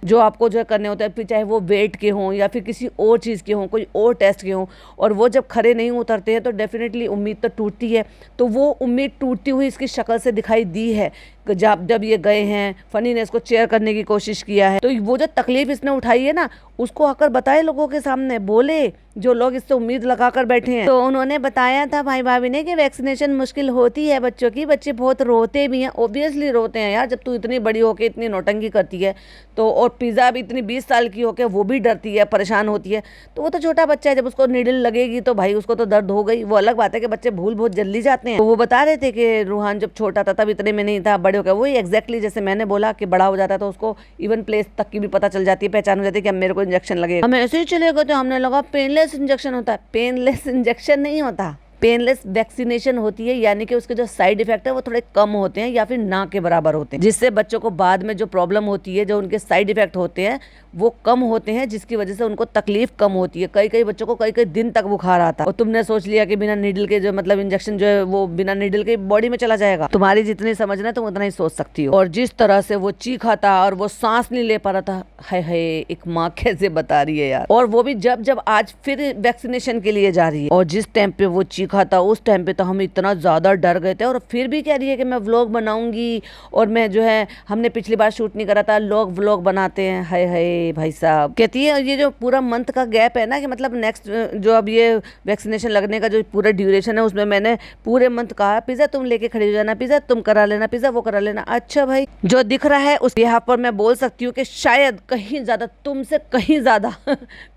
जो आपको जो है करने होते हैं, फिर चाहे वो वेट के हों या फिर किसी और चीज़ के हों, कोई और टेस्ट के हों, और वो जब खरे नहीं उतरते हैं तो डेफिनेटली उम्मीद तो टूटती है। तो वो उम्मीद टूटती हुई इसकी शक्ल से दिखाई दी है। जब ये गए हैं, फनी ने इसको चेयर करने की कोशिश किया है, तो वो जो तकलीफ इसने उठाई है ना, उसको आकर बताए लोगों के सामने, बोले जो लोग इससे उम्मीद लगाकर बैठे हैं। तो उन्होंने बताया था भाई भाभी ने कि वैक्सीनेशन मुश्किल होती है बच्चों की, बच्चे बहुत रोते भी हैं, ऑब्वियसली रोते हैं यार, जब तू इतनी बड़ी होके इतनी नौटंकी करती है तो। और पिज़्ज़ा भी इतनी 20 साल की होके वो भी डरती है, परेशान होती है। तो वो तो छोटा बच्चा है, जब उसको नीडल लगेगी तो भाई उसको तो दर्द हो गई। वो अलग बात है कि बच्चे भूल बहुत जल्दी जाते हैं। तो वो बता रहे थे कि रूहान जब छोटा था तब इतने में नहीं था, बड़े हो गए। वही एग्जैक्टली जैसे मैंने बोला कि बड़ा हो जाता है तो उसको इवन प्लेस तक की भी पता चल जाती है, पहचान हो जाती है कि अब मेरे को इंजेक्शन लगेगा। हम ऐसे ही चले गए तो हमने लगा पेनलेस इंजेक्शन होता है। पेनलेस इंजेक्शन नहीं होता, पेनलेस वैक्सीनेशन होती है, यानी कि उसके जो साइड इफेक्ट है वो थोड़े कम होते हैं या फिर ना के बराबर होते हैं, जिससे बच्चों को बाद में जो प्रॉब्लम होती है, जो उनके साइड इफेक्ट होते हैं वो कम होते हैं, जिसकी वजह से उनको तकलीफ कम होती है। कई बच्चों को कई दिन तक बुखार आता है और तुमने सोच लिया कि बिना नीडल के जो मतलब इंजेक्शन जो है वो बिना नीडल के बॉडी में चला जाएगा। तुम्हारी जितनी समझ ना तुम उतना ही सोच सकती हो। और जिस तरह से वो चीखा था और वो सांस नहीं ले पा रहा था, हाय एक माँ कैसे बता रही है यार। और वो भी जब आज फिर वैक्सीनेशन के लिए जा रही है, और जिस टाइम पे वो चीखा था उस टाइम पे तो हम इतना ज्यादा डर गए थे। और फिर भी कह रही है कि मैं व्लॉग बनाऊंगी, और मैं जो है, हमने पिछली बार शूट नहीं करा था, लोग व्लॉग बनाते हैं। हाय भाई साहब, कहती है ये जो पूरा मंथ का गैप है ना, कि मतलब नेक्स्ट जो अब ये वैक्सीनेशन लगने का जो पूरा ड्यूरेशन है उसमें मैंने पूरे मंथ कहा पिज़्ज़ा तुम लेके खड़ी हो जाना, पिज़्ज़ा तुम करा लेना, पिज़्ज़ा वो करा लेना। अच्छा भाई, जो दिख रहा है उस यहाँ पर मैं बोल सकती हूँ कि शायद कहीं ज्यादा, तुमसे कहीं ज्यादा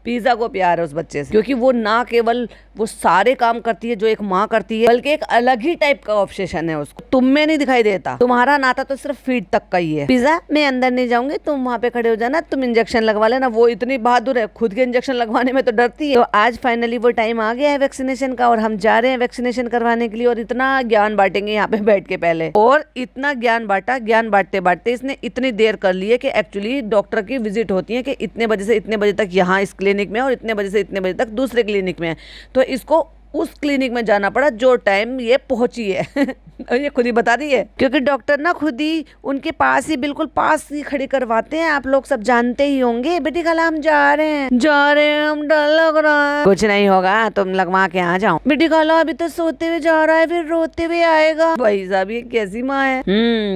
पिज़्ज़ा को प्यार है उस बच्चे से, क्योंकि वो ना केवल वो सारे काम करती है जो एक माँ करती है, बल्कि एक अलग ही टाइप का ऑब्सेशन है उसको। तुम में नहीं दिखाई देता, तुम्हारा नाता तो सिर्फ फीड तक का ही है। पिज़्ज़ा मैं अंदर नहीं जाऊंगी, तुम वहाँ पे खड़े हो जाना, तुम इंजेक्शन लगवा लेना। वो इतनी बहादुर है, खुद के इंजेक्शन लगवाने में तो डरती है। तो आज फाइनली वो टाइम आ गया है वैक्सीनेशन का, और हम जा रहे हैं वैक्सीनेशन करवाने के लिए। और इतना ज्ञान बांटेंगे यहाँ पे बैठ के पहले, और इतना ज्ञान बांटा, ज्ञान बांटते बांटते इसने इतनी देर कर ली है कि एक्चुअली डॉक्टर की विजिट होती है कि इतने बजे से इतने बजे तक यहाँ इस क्लिनिक में, और इतने बजे से इतने बजे तक दूसरे क्लिनिक में है। तो इसको उस क्लिनिक में जाना पड़ा जो टाइम ये पहुंची है। ये खुद ही बता रही है, क्योंकि डॉक्टर ना खुद ही उनके पास ही, बिल्कुल पास ही खड़ी करवाते हैं। आप लोग सब जानते ही होंगे। बेटी खाला हम जा रहे हैं, हम, डर लग रहा है। कुछ नहीं होगा, तुम लगवा के आ जाओ। बेटी खाला अभी तो सोते हुए जा रहा है, फिर रोते हुए आएगा। भाई साहब ये कैसी माँ है।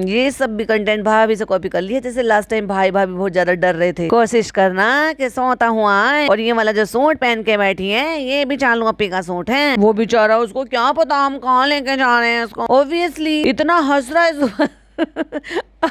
ये सब भी कंटेंट भाभी से कॉपी कर लिया। जैसे लास्ट टाइम भाई भाभी बहुत ज्यादा डर रहे थे। कोशिश करना कि सोता हुआ है। और ये वाला जो सूट पहन के बैठी है, ये भी चालू अपी का सूट है। वो बेचारा, उसको क्या पता हम कहाँ लेके जा रहे हैं उसको। ऑब्वियसली इतना हंस रहा है।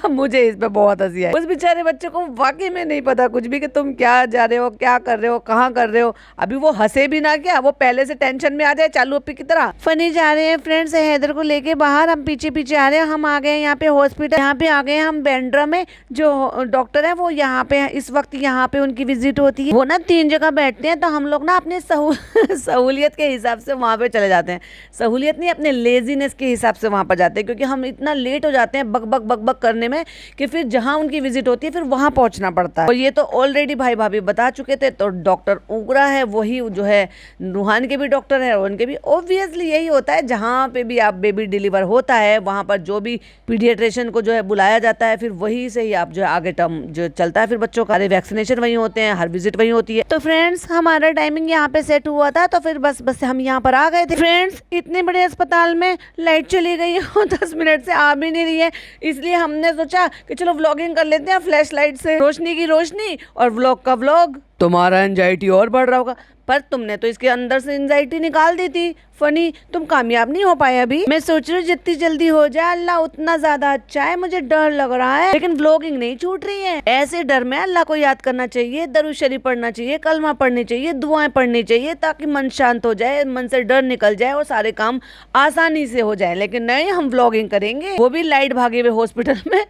मुझे इस पे बहुत हंसी आई। उस बेचारे बच्चे को वाकई में नहीं पता कुछ भी कि तुम क्या जा रहे हो, क्या कर रहे हो, कहाँ कर रहे हो। अभी वो हंसे भी ना, क्या वो पहले से टेंशन में आ जाए चालू अपी की तरह। फनी जा रहे हैं फ्रेंड्स हैदर को लेके बाहर, हम पीछे पीछे आ रहे हैं। हम आ गए यहाँ पे हॉस्पिटल, यहाँ पे आ गए हम बैंड्रा में। जो डॉक्टर है वो यहाँ पे इस वक्त यहाँ पे उनकी विजिट होती है। वो ना 3 जगह बैठते हैं, तो हम लोग ना अपने सहूलियत के हिसाब से वहाँ पे चले जाते हैं। सहूलियत नहीं, अपने लेजीनेस के हिसाब से वहाँ पर जाते हैं, क्योंकि हम इतना लेट हो जाते हैं बक बक करने में कि फिर जहां उनकी विजिट होती है फिर वहां पहुंचना पड़ता है। और ये तो ऑलरेडी भाई भाभी बता चुके थे। तो डॉक्टर उगरा है, वही जो है रूहान के भी डॉक्टर है और उनके भी। ऑब्वियसली यही होता है, जहां पे भी आप बेबी डिलीवर होता है वहां पर जो भी पीडियाट्रिशियन को जो है बुलाया जाता है, फिर वही से ही आप जो है आगे टर्म जो चलता है। फिर बच्चों का वैक्सीनेशन वही होते हैं, हर विजिट वही होती है। तो फ्रेंड्स हमारा टाइमिंग यहाँ पे सेट हुआ था, तो फिर बस हम यहाँ पर आ गए थे। फ्रेंड्स इतने बड़े अस्पताल में लाइट चली गई और 10 मिनट से आ भी नहीं रही है, इसलिए हमने सोचा कि चलो व्लॉगिंग कर लेते हैं फ्लैश लाइट से। रोशनी की रोशनी और व्लॉग का व्लॉग। तुम्हारा एंजाइटी और बढ़ रहा होगा, पर तुमने तो इसके अंदर से एंजाइटी निकाल दी थी। फनी तुम कामयाब नहीं हो पाए अभी। मैं सोच रही हूँ जितनी जल्दी हो जाए अल्लाह उतना ज्यादा अच्छा है। मुझे डर लग रहा है, लेकिन व्लॉगिंग नहीं छूट रही है। ऐसे डर में अल्लाह को याद करना चाहिए, दरूद शरीफ पढ़ना चाहिए, कलमा पढ़नी चाहिए, दुआएं पढ़नी चाहिए, ताकि मन शांत हो जाए, मन से डर निकल जाए और सारे काम आसानी से हो जाए। लेकिन नहीं, हम व्लॉगिंग करेंगे, वो भी लाइट भागे हुए हॉस्पिटल में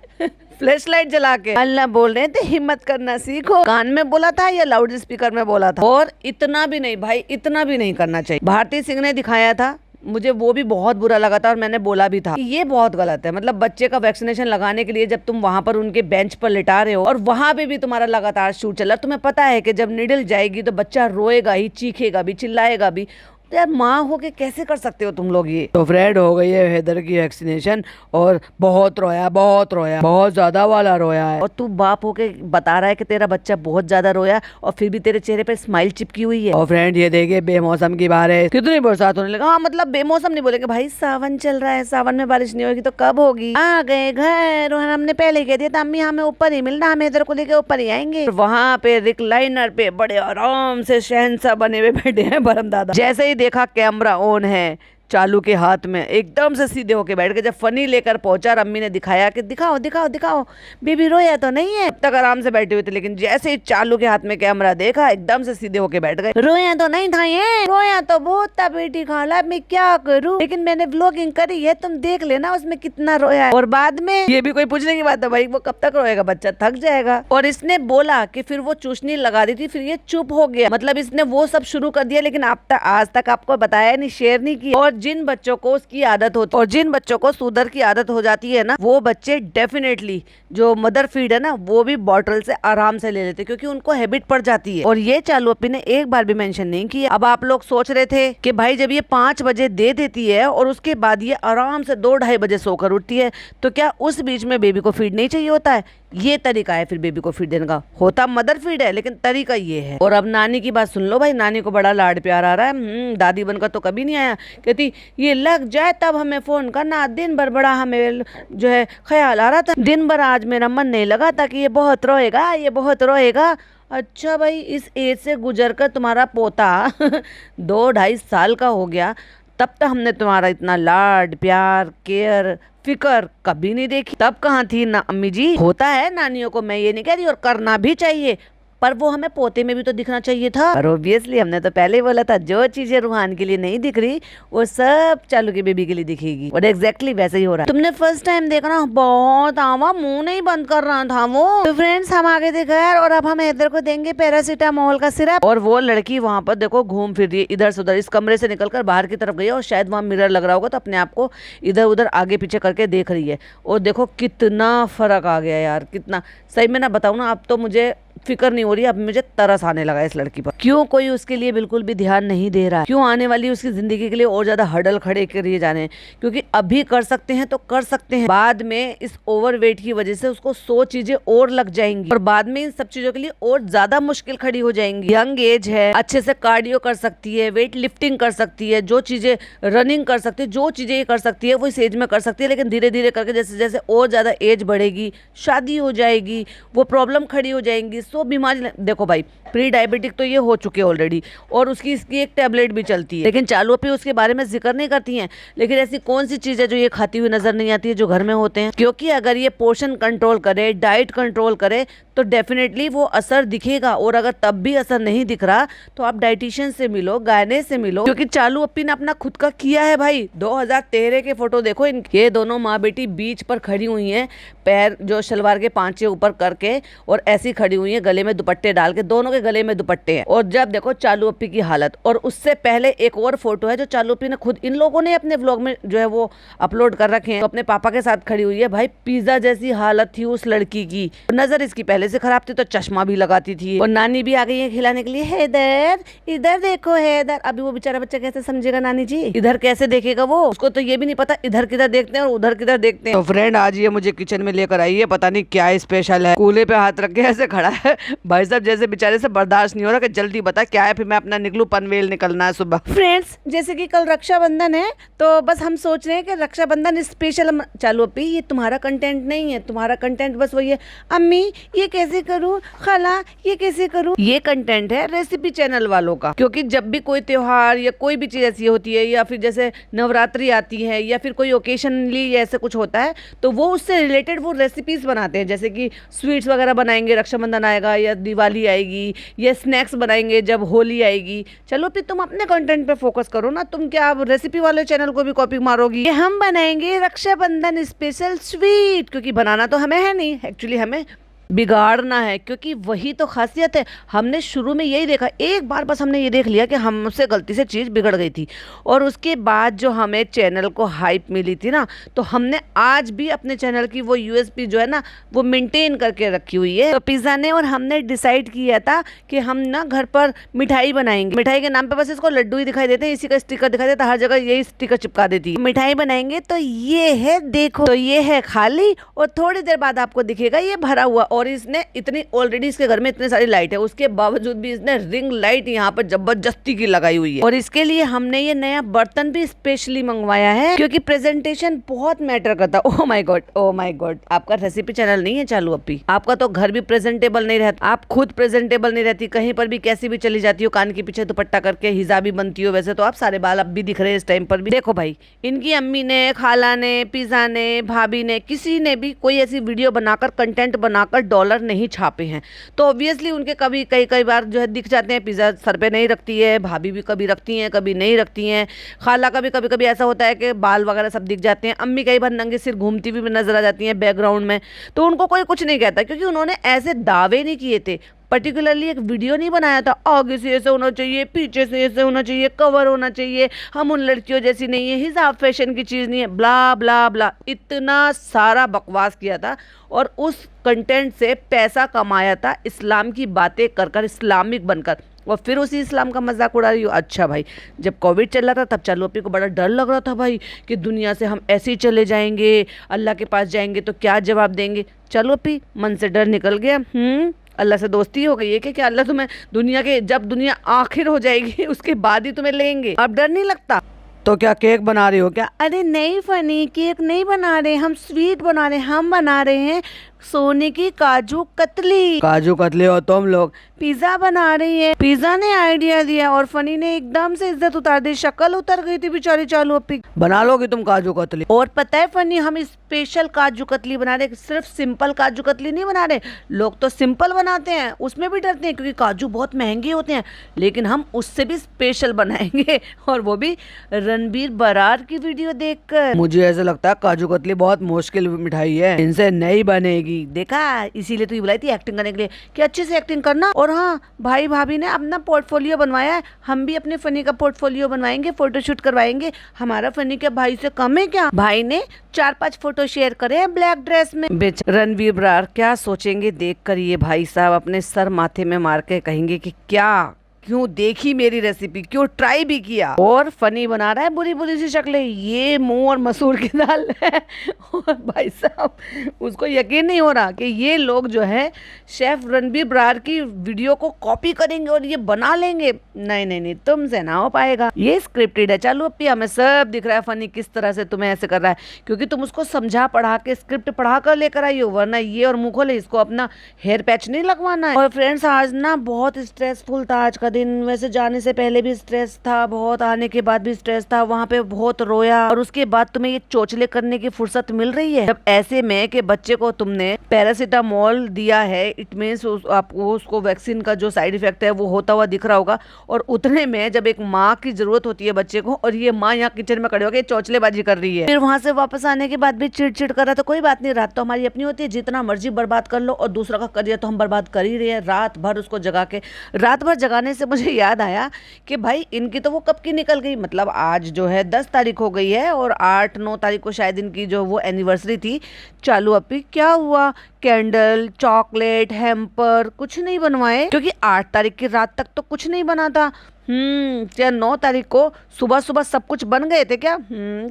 फ्लैश लाइट जला के। अल्लाह बोल रहे थे हिम्मत करना सीखो। कान में बोला था या लाउड स्पीकर में बोला था? और इतना भी नहीं भाई, इतना भी नहीं करना चाहिए। भारती सिंह ने दिखाया था, मुझे वो भी बहुत बुरा लगा था और मैंने बोला भी था कि ये बहुत गलत है। मतलब बच्चे का वैक्सीनेशन लगाने के लिए जब तुम वहां पर उनके बेंच पर लिटा रहे हो और वहां पे भी तुम्हारा लगातार शूट चल रहा है, तुम्हें पता है कि जब नीडल जाएगी तो बच्चा रोएगा ही, चीखेगा भी, चिल्लाएगा भी। तो यार माँ हो के कैसे कर सकते हो तुम लोग ये। तो फ्रेंड हो गई है हैदर की वैक्सीनेशन और बहुत रोया, बहुत ज्यादा वाला रोया है। और तू बाप होके बता रहा है कि तेरा बच्चा बहुत ज्यादा रोया और फिर भी तेरे चेहरे पे स्माइल चिपकी हुई है। और फ्रेंड ये देखिए बेमौसम की बारिश, कितनी बरसात होने लगा। हाँ मतलब बेमौसम नहीं बोलेंगे भाई, सावन चल रहा है, सावन में बारिश नहीं होगी तो कब होगी। आ गए घर और हमने पहले कह दिया था अम्मी हमें ऊपर ही मिलना, हमें इधर को लेके ऊपर ही आएंगे। वहाँ पे रिक्लाइनर पे बड़े आराम से शहंशाह बने हुए बैठे हैं परम दादा। जैसे ही देखा कैमरा ऑन है चालू के हाथ में, एकदम से सीधे होके बैठ गए। जब फनी लेकर पहुंचा और अम्मी ने दिखाया कि दिखाओ दिखाओ दिखाओ बेबी रोया तो नहीं है, अब तक आराम से बैठे हुए थे, लेकिन जैसे ही चालू के हाथ में कैमरा देखा एकदम से सीधे होके बैठ गए। रोया तो नहीं था ये, रोया तो बहुत था बेटी खाला, मैं क्या करूं, लेकिन मैंने व्लॉगिंग करी है, तुम देख लेना उसमें कितना रोया है। और बाद में ये भी कोई पूछने की बात है भाई, वो कब तक रोएगा, बच्चा थक जाएगा। और इसने बोला कि फिर वो चूसनी लगा दी थी, फिर ये चुप हो गया। मतलब इसने वो सब शुरू कर दिया, लेकिन आज तक आपको बताया नहीं, शेयर नहीं किया। और जिन बच्चों को उसकी आदत होती है और जिन बच्चों को सुदर की आदत हो जाती है ना, वो बच्चे डेफिनेटली जो मदर फीड है ना वो भी बॉटल से आराम से ले लेते, क्योंकि उनको हैबिट पड़ जाती है। और ये चालू अपी ने एक बार भी मेंशन नहीं किया। अब आप लोग सोच रहे थे कि भाई जब ये 5 बजे दे देती है और उसके बाद ये आराम से 2-2:30 बजे सोकर उठती है, तो क्या उस बीच में बेबी को फीड नहीं चाहिए होता है? ये तरीका है फिर बेबी को फीड देने का। होता मदर फीड है, लेकिन तरीका ये है। और अब नानी की बात सुन लो भाई, नानी को बड़ा लाड प्यार आ रहा है। दादी बनकर तो कभी नहीं आया, कहती ये लग जाए तब हमें फोन करना। दिन भर बड़ा हमें जो है ख्याल आ रहा था, दिन भर आज मेरा मन नहीं लगा था कि ये बहुत रोएगा, ये बहुत रोएगा। अच्छा भाई, इस एज से गुजर कर तुम्हारा पोता 2-2.5 साल का हो गया, तब तक हमने तुम्हारा इतना लाड प्यार केयर फिकर कभी नहीं देखी। तब कहाँ थी ना अम्मी जी। होता है नानियों को, मैं ये नहीं कह रही, और करना भी चाहिए, पर वो हमें पोते में भी तो दिखना चाहिए था। और ऑब्वियसली हमने तो पहले ही बोला था, जो चीजें रूहान के लिए नहीं दिख रही वो सब चालू की बेबी के लिए दिखेगी। और एग्जैक्टली वैसे ही हो रहा है। तुमने फर्स्ट टाइम देखा ना, बहुत आवा, मुंह नहीं बंद कर रहा था वो। तो फ्रेंड्स हम आगे थे घर, और अब हम इधर को देंगे पैरासीटामोल का सिरप। और वो लड़की वहाँ पर देखो घूम फिर रही है इधर से उधर, इस कमरे से निकलकर बाहर की तरफ गई है और शायद वहाँ मिरर लग रहा होगा तो अपने आप को इधर उधर आगे पीछे करके देख रही है। और देखो कितना फर्क आ गया यार, कितना सही में ना बताऊँ ना, अब तो मुझे फिक्र नहीं हो रही, अब मुझे तरस आने लगा इस लड़की पर। क्यों कोई उसके लिए बिल्कुल भी ध्यान नहीं दे रहा, क्यों आने वाली उसकी जिंदगी के लिए और ज्यादा हडल खड़े करिए जा रहे हैं। क्योंकि अभी कर सकते हैं तो कर सकते हैं, बाद में इस ओवरवेट की वजह से उसको 100 चीजें और लग जाएंगी और बाद में इन सब चीजों के लिए और ज्यादा मुश्किल खड़ी हो जाएंगी। यंग एज है, अच्छे से कार्डियो कर सकती है, वेट लिफ्टिंग कर सकती है, जो चीजें रनिंग कर सकती है, जो चीजें ये कर सकती है वो इस एज में कर सकती है। लेकिन धीरे धीरे करके जैसे जैसे और ज्यादा एज बढ़ेगी, शादी हो जाएगी, वो प्रॉब्लम खड़ी हो जाएंगी, सो बीमारी। देखो भाई, प्री डायबिटिक तो ये हो चुके हैं ऑलरेडी और उसकी इसकी एक टैबलेट भी चलती है, लेकिन चालू अपी उसके बारे में जिक्र नहीं करती हैं। लेकिन ऐसी कौन सी चीज है जो ये खाती हुई नजर नहीं आती है, जो घर में होते हैं? क्योंकि अगर ये पोर्शन कंट्रोल करे, डाइट कंट्रोल करे, तो डेफिनेटली वो असर दिखेगा। और अगर तब भी असर नहीं दिख रहा तो आप डाइटिशियन से मिलो, गायने से मिलो, क्योंकि चालू अपी ने अपना खुद का किया है भाई। 2013 के फोटो देखो, ये दोनों माँ बेटी बीच पर खड़ी हुई हैं, पैर जो शलवार के पांचे ऊपर करके और ऐसी खड़ी हुई हैं, गले में दुपट्टे डाल के, दोनों के गले में दुपट्टे हैं। और जब देखो चालू अपी की हालत। और उससे पहले एक और फोटो है जो चालू अपी ने खुद, इन लोगों ने अपने व्लॉग में जो है वो अपलोड कर रखे हैं, तो अपने पापा के साथ खड़ी हुई है भाई। पिज्जा जैसी हालत थी उस लड़की की, नजर इसकी पहले से खराब थी तो चश्मा भी लगाती थी। और नानी भी आ गई है खिलाने के लिए, हैदर इधर देखो हैदर। अभी वो बेचारा बच्चा कैसे समझेगा नानी जी, इधर कैसे देखेगा वो, उसको तो ये भी नहीं पता इधर किधर देखते हैं और उधर किधर देखते हैं। तो फ्रेंड आज ये मुझे किचन में लेकर आई है, पता नहीं क्या स्पेशल है। कूल्हे पे हाथ रख के ऐसे खड़ा है भाई साहब, जैसे बेचारे से बर्दाश्त नहीं हो रहा कि जल्दी बता क्या है, फिर मैं अपना निकलूं, पनवेल निकलना है सुबह। फ्रेंड्स जैसे कि कल रक्षाबंधन है, तो बस हम सोच रहे हैं कि रक्षाबंधन स्पेशल। चालू अपी ये तुम्हारा कंटेंट नहीं है, तुम्हारा कंटेंट बस वही है, अम्मी ये कैसे करूं, खाला ये कैसे करूं। ये कंटेंट है रेसिपी चैनल वालों का, क्योंकि जब भी कोई त्योहार या कोई भी चीज ऐसी होती है, या फिर जैसे नवरात्रि आती है, या फिर कोई ओकेशनली ऐसे कुछ होता है, तो वो उससे रिलेटेड वो रेसिपीज बनाते हैं। जैसे कि स्वीट्स वगैरह बनाएंगे, रक्षाबंधन आएगा या दिवाली आएगी, या स्नैक्स बनाएंगे जब होली आएगी। चलो फिर तुम अपने कंटेंट पे फोकस करो ना, तुम क्या अब रेसिपी वाले चैनल को भी कॉपी मारोगी। हम बनाएंगे रक्षाबंधन स्पेशल स्वीट, क्योंकि बनाना तो हमें है नहीं, एक्चुअली हमें बिगाड़ना है, क्योंकि वही तो खासियत है। हमने शुरू में यही देखा, एक बार बस हमने ये देख लिया कि हमसे गलती से चीज़ बिगड़ गई थी, और उसके बाद जो हमें चैनल को हाइप मिली थी ना, तो हमने आज भी अपने चैनल की वो यूएसपी जो है ना वो मेंटेन करके रखी हुई है। तो पिज़्ज़ा ने और हमने डिसाइड किया था कि हम ना घर पर मिठाई बनाएंगे। मिठाई के नाम पे बस इसको लड्डू ही दिखाई देते हैं, इसी का स्टिकर दिखाई देता है, हर जगह यही स्टिकर चिपका देती है। मिठाई बनाएंगे तो ये है, देखो, तो ये है खाली, और थोड़ी देर बाद आपको दिखेगा ये भरा हुआ। और इसने इतनी, ऑलरेडी इसके घर में इतनी सारी लाइट है, उसके बावजूद भी इसने रिंग लाइट यहाँ पर जबरदस्ती की लगाई हुई है। और इसके लिए हमने ये नया बर्तन भी स्पेशली मंगवाया है, क्योंकि प्रेजेंटेशन बहुत मैटर करता है। Oh my God, oh my God, आपका रेसिपी चैनल नहीं है चालू अभी? आपका तो घर भी प्रेजेंटेबल नहीं रहता, आप खुद प्रेजेंटेबल नहीं रहती, कहीं पर भी कैसी भी चली जाती हो, कान के पीछे दुपट्टा करके हिजाबी बनती हो। वैसे तो आप सारे बाल अब भी दिख रहे हैं इस टाइम पर भी। देखो भाई, इनकी अम्मी ने, खाला ने, पिज़्ज़ा ने, भाभी ने, किसी ने भी कोई ऐसी वीडियो बनाकर, कंटेंट बनाकर डॉलर नहीं छापे हैं। तो ऑब्वियसली उनके कभी कई बार जो है दिख जाते हैं। पिज़्ज़ा सर पे नहीं रखती है, भाभी भी कभी रखती हैं, कभी नहीं रखती हैं, खाला का भी कभी कभी ऐसा होता है कि बाल वगैरह सब दिख जाते हैं, अम्मी कई बार नंगे सिर घूमती हुई नजर आ जाती हैं बैकग्राउंड में। तो उनको कोई कुछ नहीं कहता, क्योंकि उन्होंने ऐसे दावे नहीं किए थे, पर्टिकुलरली एक वीडियो नहीं बनाया था आगे से ऐसे होना चाहिए, पीछे से ऐसे होना चाहिए, कवर होना चाहिए, हम उन लड़कियों जैसी नहीं है, हिजाब फैशन की चीज़ नहीं है, ब्ला ब्ला ब्ला, इतना सारा बकवास किया था। और उस कंटेंट से पैसा कमाया था, इस्लाम की बातें कर कर, इस्लामिक बनकर, और फिर उसी इस्लाम का मजाक उड़ा रही हो। अच्छा भाई, जब कोविड चल रहा था तब चालू अपी को बड़ा डर लग रहा था भाई, कि दुनिया से हम ऐसे ही चले जाएंगे, अल्लाह के पास जाएंगे तो क्या जवाब देंगे। चलो अपी, मन से डर निकल गया। अल्लाह से दोस्ती हो गई है कि क्या अल्लाह तुम्हें दुनिया के, जब दुनिया आखिर हो जाएगी उसके बाद ही तुम्हें लेंगे, अब डर नहीं लगता। तो क्या केक बना रही हो क्या? अरे नहीं फनी, केक नहीं बना रहे हम, स्वीट बना रहे, हम बना रहे हैं सोने की काजू कतली। काजू कतली हो तुम लोग? पिज्जा बना रही है। पिज्जा ने आइडिया दिया और फनी ने एकदम से इज्जत उतार दी, शक्ल उतर गई थी बेचारी चालू अपी। बना लोगी तुम काजू कतली? और पता है फनी, हम स्पेशल काजू कतली बना रहे, सिर्फ सिंपल काजू कतली नहीं बना रहे। लोग तो सिंपल बनाते हैं, उसमें भी डरते हैं क्योंकि काजू बहुत महंगे होते हैं, लेकिन हम उससे भी स्पेशल बनाएंगे, और वो भी रणबीर बरार की वीडियो देखकर। मुझे ऐसा लगता है काजू कतली बहुत मुश्किल मिठाई है, इनसे नहीं बनेगी। देखा, इसीलिए तो ये बुलाई थी एक्टिंग करने के लिए कि अच्छे से एक्टिंग करना। और हाँ, भाई भाभी ने अपना पोर्टफोलियो बनवाया है, हम भी अपने फनी का पोर्टफोलियो बनवाएंगे, फोटोशूट करवाएंगे। हमारा फनी के भाई से कम है क्या? भाई ने 4-5 फोटो शेयर करे हैं ब्लैक ड्रेस में। रणवीर बरार क्या सोचेंगे देखकर ये भाई साहब, अपने सर माथे में मार के कहेंगे कि क्या, क्यों देखी मेरी रेसिपी, क्यों ट्राई भी किया। और फनी बना रहा है बुरी बुरी सी शक्लें, ये मूंग और मसूर की दाल है। और भाई साहब उसको यकीन नहीं हो रहा कि ये लोग जो है शेफ रणबीर बरार की वीडियो को कॉपी करेंगे और ये बना लेंगे। नहीं नहीं नहीं, तुमसे ना हो पाएगा, ये स्क्रिप्टेड है। चलो अपी, हमें सब दिख रहा है फनी किस तरह से तुम्हें ऐसे कर रहा है, क्योंकि तुम उसको समझा पढ़ा के, स्क्रिप्ट पढ़ा कर लेकर आई हो, वरना ये और मुंह खोले, इसको अपना हेयर पैच नहीं लगवाना है। और फ्रेंड्स, आज ना बहुत स्ट्रेसफुल था आज का दिन। वैसे जाने से पहले भी स्ट्रेस था बहुत, आने के बाद भी स्ट्रेस था, वहाँ पे बहुत रोया। और उसके बाद तुम्हें ये चोचले करने की फुर्सत मिल रही है। जब ऐसे में कि बच्चे को तुमने पैरासीटामोल दिया है, इट मीन्स आपको उसको वैक्सीन का जो साइड इफेक्ट है वो होता हुआ दिख रहा होगा। और उतने में जब एक माँ की जरूरत होती है बच्चे को, और ये माँ यहाँ किचन में खड़े होकर चौचलेबाजी कर रही है, फिर वहां से वापस आने के बाद भी चिड़चिड़ कर रहा, तो कोई बात नहीं, रात तो हमारी अपनी होती है, जितना मर्जी बर्बाद कर लो, और दूसरा का करियर तो हम बर्बाद कर ही रहे हैं रात भर उसको जगा के। रात भर जगाने से मुझे याद आया कि भाई इनकी तो वो कब की निकल गई, मतलब आज जो है 10 तारीख हो गई है, और 8-9 तारीख को शायद इनकी जो वो एनिवर्सरी थी। चालू अपी क्या हुआ, कैंडल, चॉकलेट, हैम्पर कुछ नहीं बनवाए? क्योंकि 8 तारीख की रात तक तो कुछ नहीं बना था। क्या 9 तारीख को सुबह सुबह सब कुछ बन गए थे क्या?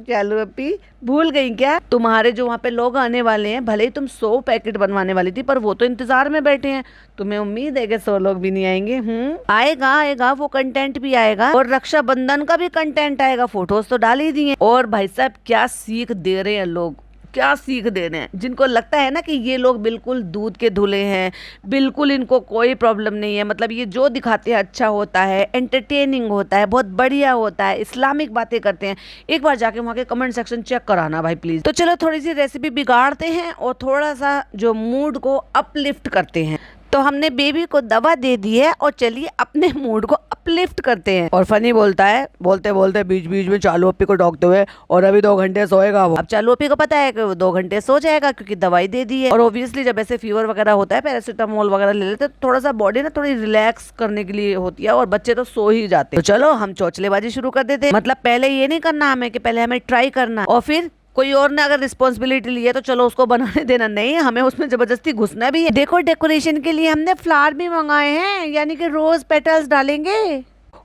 चालू अपी भूल गई क्या? तुम्हारे जो वहाँ पे लोग आने वाले हैं, भले ही तुम 100 पैकेट बनवाने वाली थी, पर वो तो इंतजार में बैठे हैं। तुम्हें उम्मीद है कि 100 लोग भी नहीं आएंगे? आएगा आएगा, वो कंटेंट भी आएगा, और रक्षाबंधन का भी कंटेंट आएगा, फोटोज तो डाल ही दिए। और भाई साहब क्या सीख दे रहे हैं लोग, क्या सीख दे रहे हैं। जिनको लगता है ना कि ये लोग बिल्कुल दूध के धुले हैं, बिल्कुल इनको कोई प्रॉब्लम नहीं है, मतलब ये जो दिखाते हैं अच्छा होता है, एंटरटेनिंग होता है, बहुत बढ़िया होता है, इस्लामिक बातें करते हैं, एक बार जाके वहाँ के कमेंट सेक्शन चेक कराना भाई प्लीज। तो चलो थोड़ी सी रेसिपी बिगाड़ते हैं और थोड़ा सा जो मूड को अपलिफ्ट करते हैं। तो हमने बेबी को दवा दे दी है और चलिए अपने मूड को अपलिफ्ट करते हैं। और फनी बोलता है बोलते बोलते बीच बीच में चालू अप्पी को टोकते हुए, और अभी 2 घंटे सोएगा वो। अब चालू अप्पी को पता है कि वो 2 घंटे सो जाएगा क्योंकि दवाई दे दी है। और ऑब्वियसली जब ऐसे फीवर वगैरह होता है, पैरासीटामोल वगैरह ले लेते हैं तो थोड़ा सा बॉडी ना थोड़ी रिलैक्स करने के लिए होती है, और बच्चे तो सो ही जाते हैं। तो चलो हम चौचलेबाजी शुरू कर देते हैं। मतलब पहले ये नहीं करना हमें कि पहले हमें ट्राई करना और फिर कोई और ने अगर रिस्पॉन्सिबिलिटी ली है तो चलो उसको बनाने देना, नहीं हमें उसमें जबरदस्ती घुसना भी है। देखो डेकोरेशन के लिए हमने फ्लावर भी मंगाए हैं, यानी कि रोज पेटल्स डालेंगे।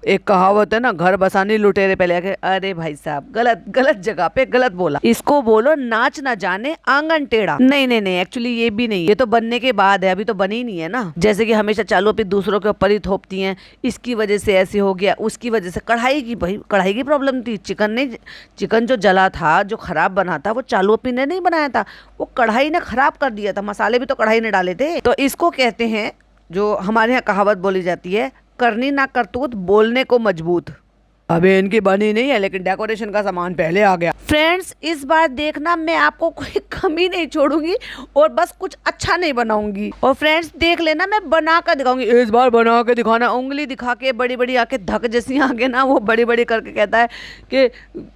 एक कहावत है ना, घर बसानी लुटेरे पहले आके। अरे भाई साहब गलत गलत जगह पे गलत बोला। इसको बोलो नाच ना जाने आंगन टेढ़ा। नहीं नहीं नहीं, एक्चुअली ये भी नहीं, ये तो बनने के बाद है, अभी तो बनी नहीं है ना। जैसे कि हमेशा चालू पे दूसरों के ऊपर ही थोपती हैं, इसकी वजह से ऐसे हो गया, उसकी वजह से। कढ़ाई की भाई कढ़ाई की प्रॉब्लम थी, चिकन जो जला था, जो खराब बना था, वो चालू अपी ने नहीं बनाया था, वो कढ़ाई ने खराब कर दिया था। मसाले भी तो कढ़ाई ने डाले थे। तो इसको कहते हैं, जो हमारे यहाँ कहावत बोली जाती है, करनी ना करतूत बोलने को मजबूत। अभी इनकी बनी नहीं है लेकिन डेकोरेशन का सामान पहले आ गया। फ्रेंड्स इस बार देखना मैं आपको कोई कमी नहीं छोड़ूंगी और बस कुछ अच्छा नहीं बनाऊंगी। और फ्रेंड्स देख लेना मैं बना कर दिखाऊंगी, इस बार बना के दिखाना। उंगली दिखा के बड़ी बड़ी आके धक जैसी आगे ना वो बड़ी बड़ी करके कहता है कि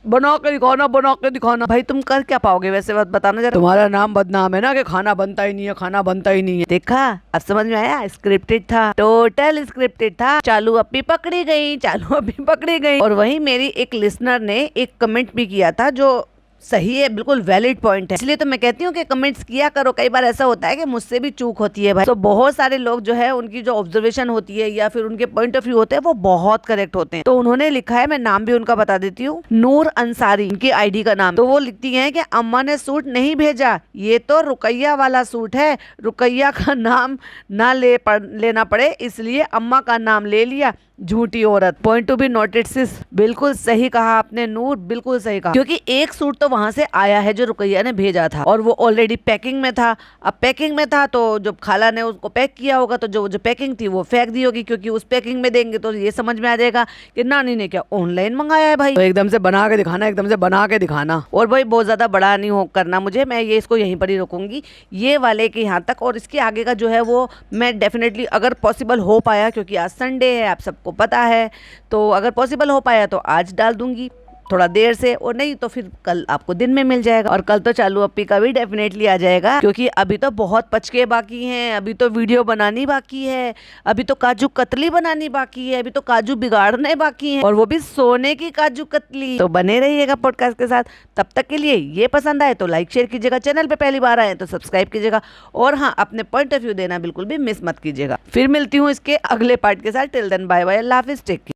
बना के दिखाना बना के दिखाना। भाई तुम कर क्या पाओगे वैसे बात बताना जरा। तुम्हारा नाम बदनाम है ना कि खाना बनता ही नहीं है, खाना बनता ही नहीं है। देखा अब समझ में आया, स्क्रिप्टेड था, टोटल स्क्रिप्टेड था। चालू अप्पी पकड़ी गई, चालू अप्पी पकड़ी गई। और वहीं मेरी एक लिसनर ने एक कमेंट भी किया था जो सही है, बिल्कुल वैलिड पॉइंट है। इसलिए तो मैं कहती हूँ कि कमेंट्स किया करो। कई बार ऐसा होता है कि मुझसे भी चूक होती है भाई। तो बहुत सारे लोग जो है उनकी जो ऑब्जर्वेशन होती है या फिर उनके पॉइंट ऑफ व्यू होते हैं वो बहुत करेक्ट होते हैं। तो उन्होंने लिखा है, मैं नाम भी उनका बता देती हूँ, नूर अंसारी इनकी आईडी का नाम। तो वो लिखती है कि अम्मा ने सूट नहीं भेजा, ये तो रुकैया वाला सूट है, रुकैया का नाम ना लेना पड़े इसलिए अम्मा का नाम ले लिया, झूठी औरत। पॉइंट टू बी नोटेड सिस, बिल्कुल सही कहा आपने नूर, बिल्कुल सही कहा। क्योंकि एक सूट तो वहां से आया है जो रुकैया ने भेजा था और वो ऑलरेडी पैकिंग में था। अब पैकिंग में था तो जब खाला ने उसको पैक किया होगा तो जो पैकिंग थी वो फेंक दी होगी, क्योंकि उस पैकिंग में देंगे तो ये समझ में आ जाएगा कि नानी ने क्या ऑनलाइन मंगाया है भाई। तो एकदम से बना के दिखाना, एकदम से बना के दिखाना। और भाई बहुत ज्यादा बड़ा नहीं हो करना मुझे, मैं ये इसको यहीं पर ही रोकूंगी, ये वाले के यहाँ तक। और इसके आगे का जो है वो मैं डेफिनेटली अगर पॉसिबल हो पाया, क्योंकि आज संडे है आप सबको पता है, तो अगर पॉसिबल हो पाया तो आज डाल दूंगी थोड़ा देर से, और नहीं तो फिर कल आपको दिन में मिल जाएगा। और कल तो चालू अप्पी का भी डेफिनेटली आ जाएगा, क्योंकि अभी तो बहुत पचके बाकी हैं, अभी तो वीडियो बनानी बाकी है, अभी तो काजू कतली बनानी बाकी है, अभी तो काजू बिगाड़ने बाकी हैं, और वो भी सोने की काजू कतली। तो बने रहिएगा पॉडकास्ट के साथ। तब तक के लिए ये पसंद आए तो लाइक शेयर कीजिएगा, चैनल पे पहली बार आए तो सब्सक्राइब कीजिएगा, और हाँ अपने पॉइंट ऑफ व्यू देना बिल्कुल भी मिस मत कीजिएगा। फिर मिलती हूँ इसके अगले पार्ट के साथ। टिल देन बाय बाय, अल्लाह हाफिज़, टेक केयर।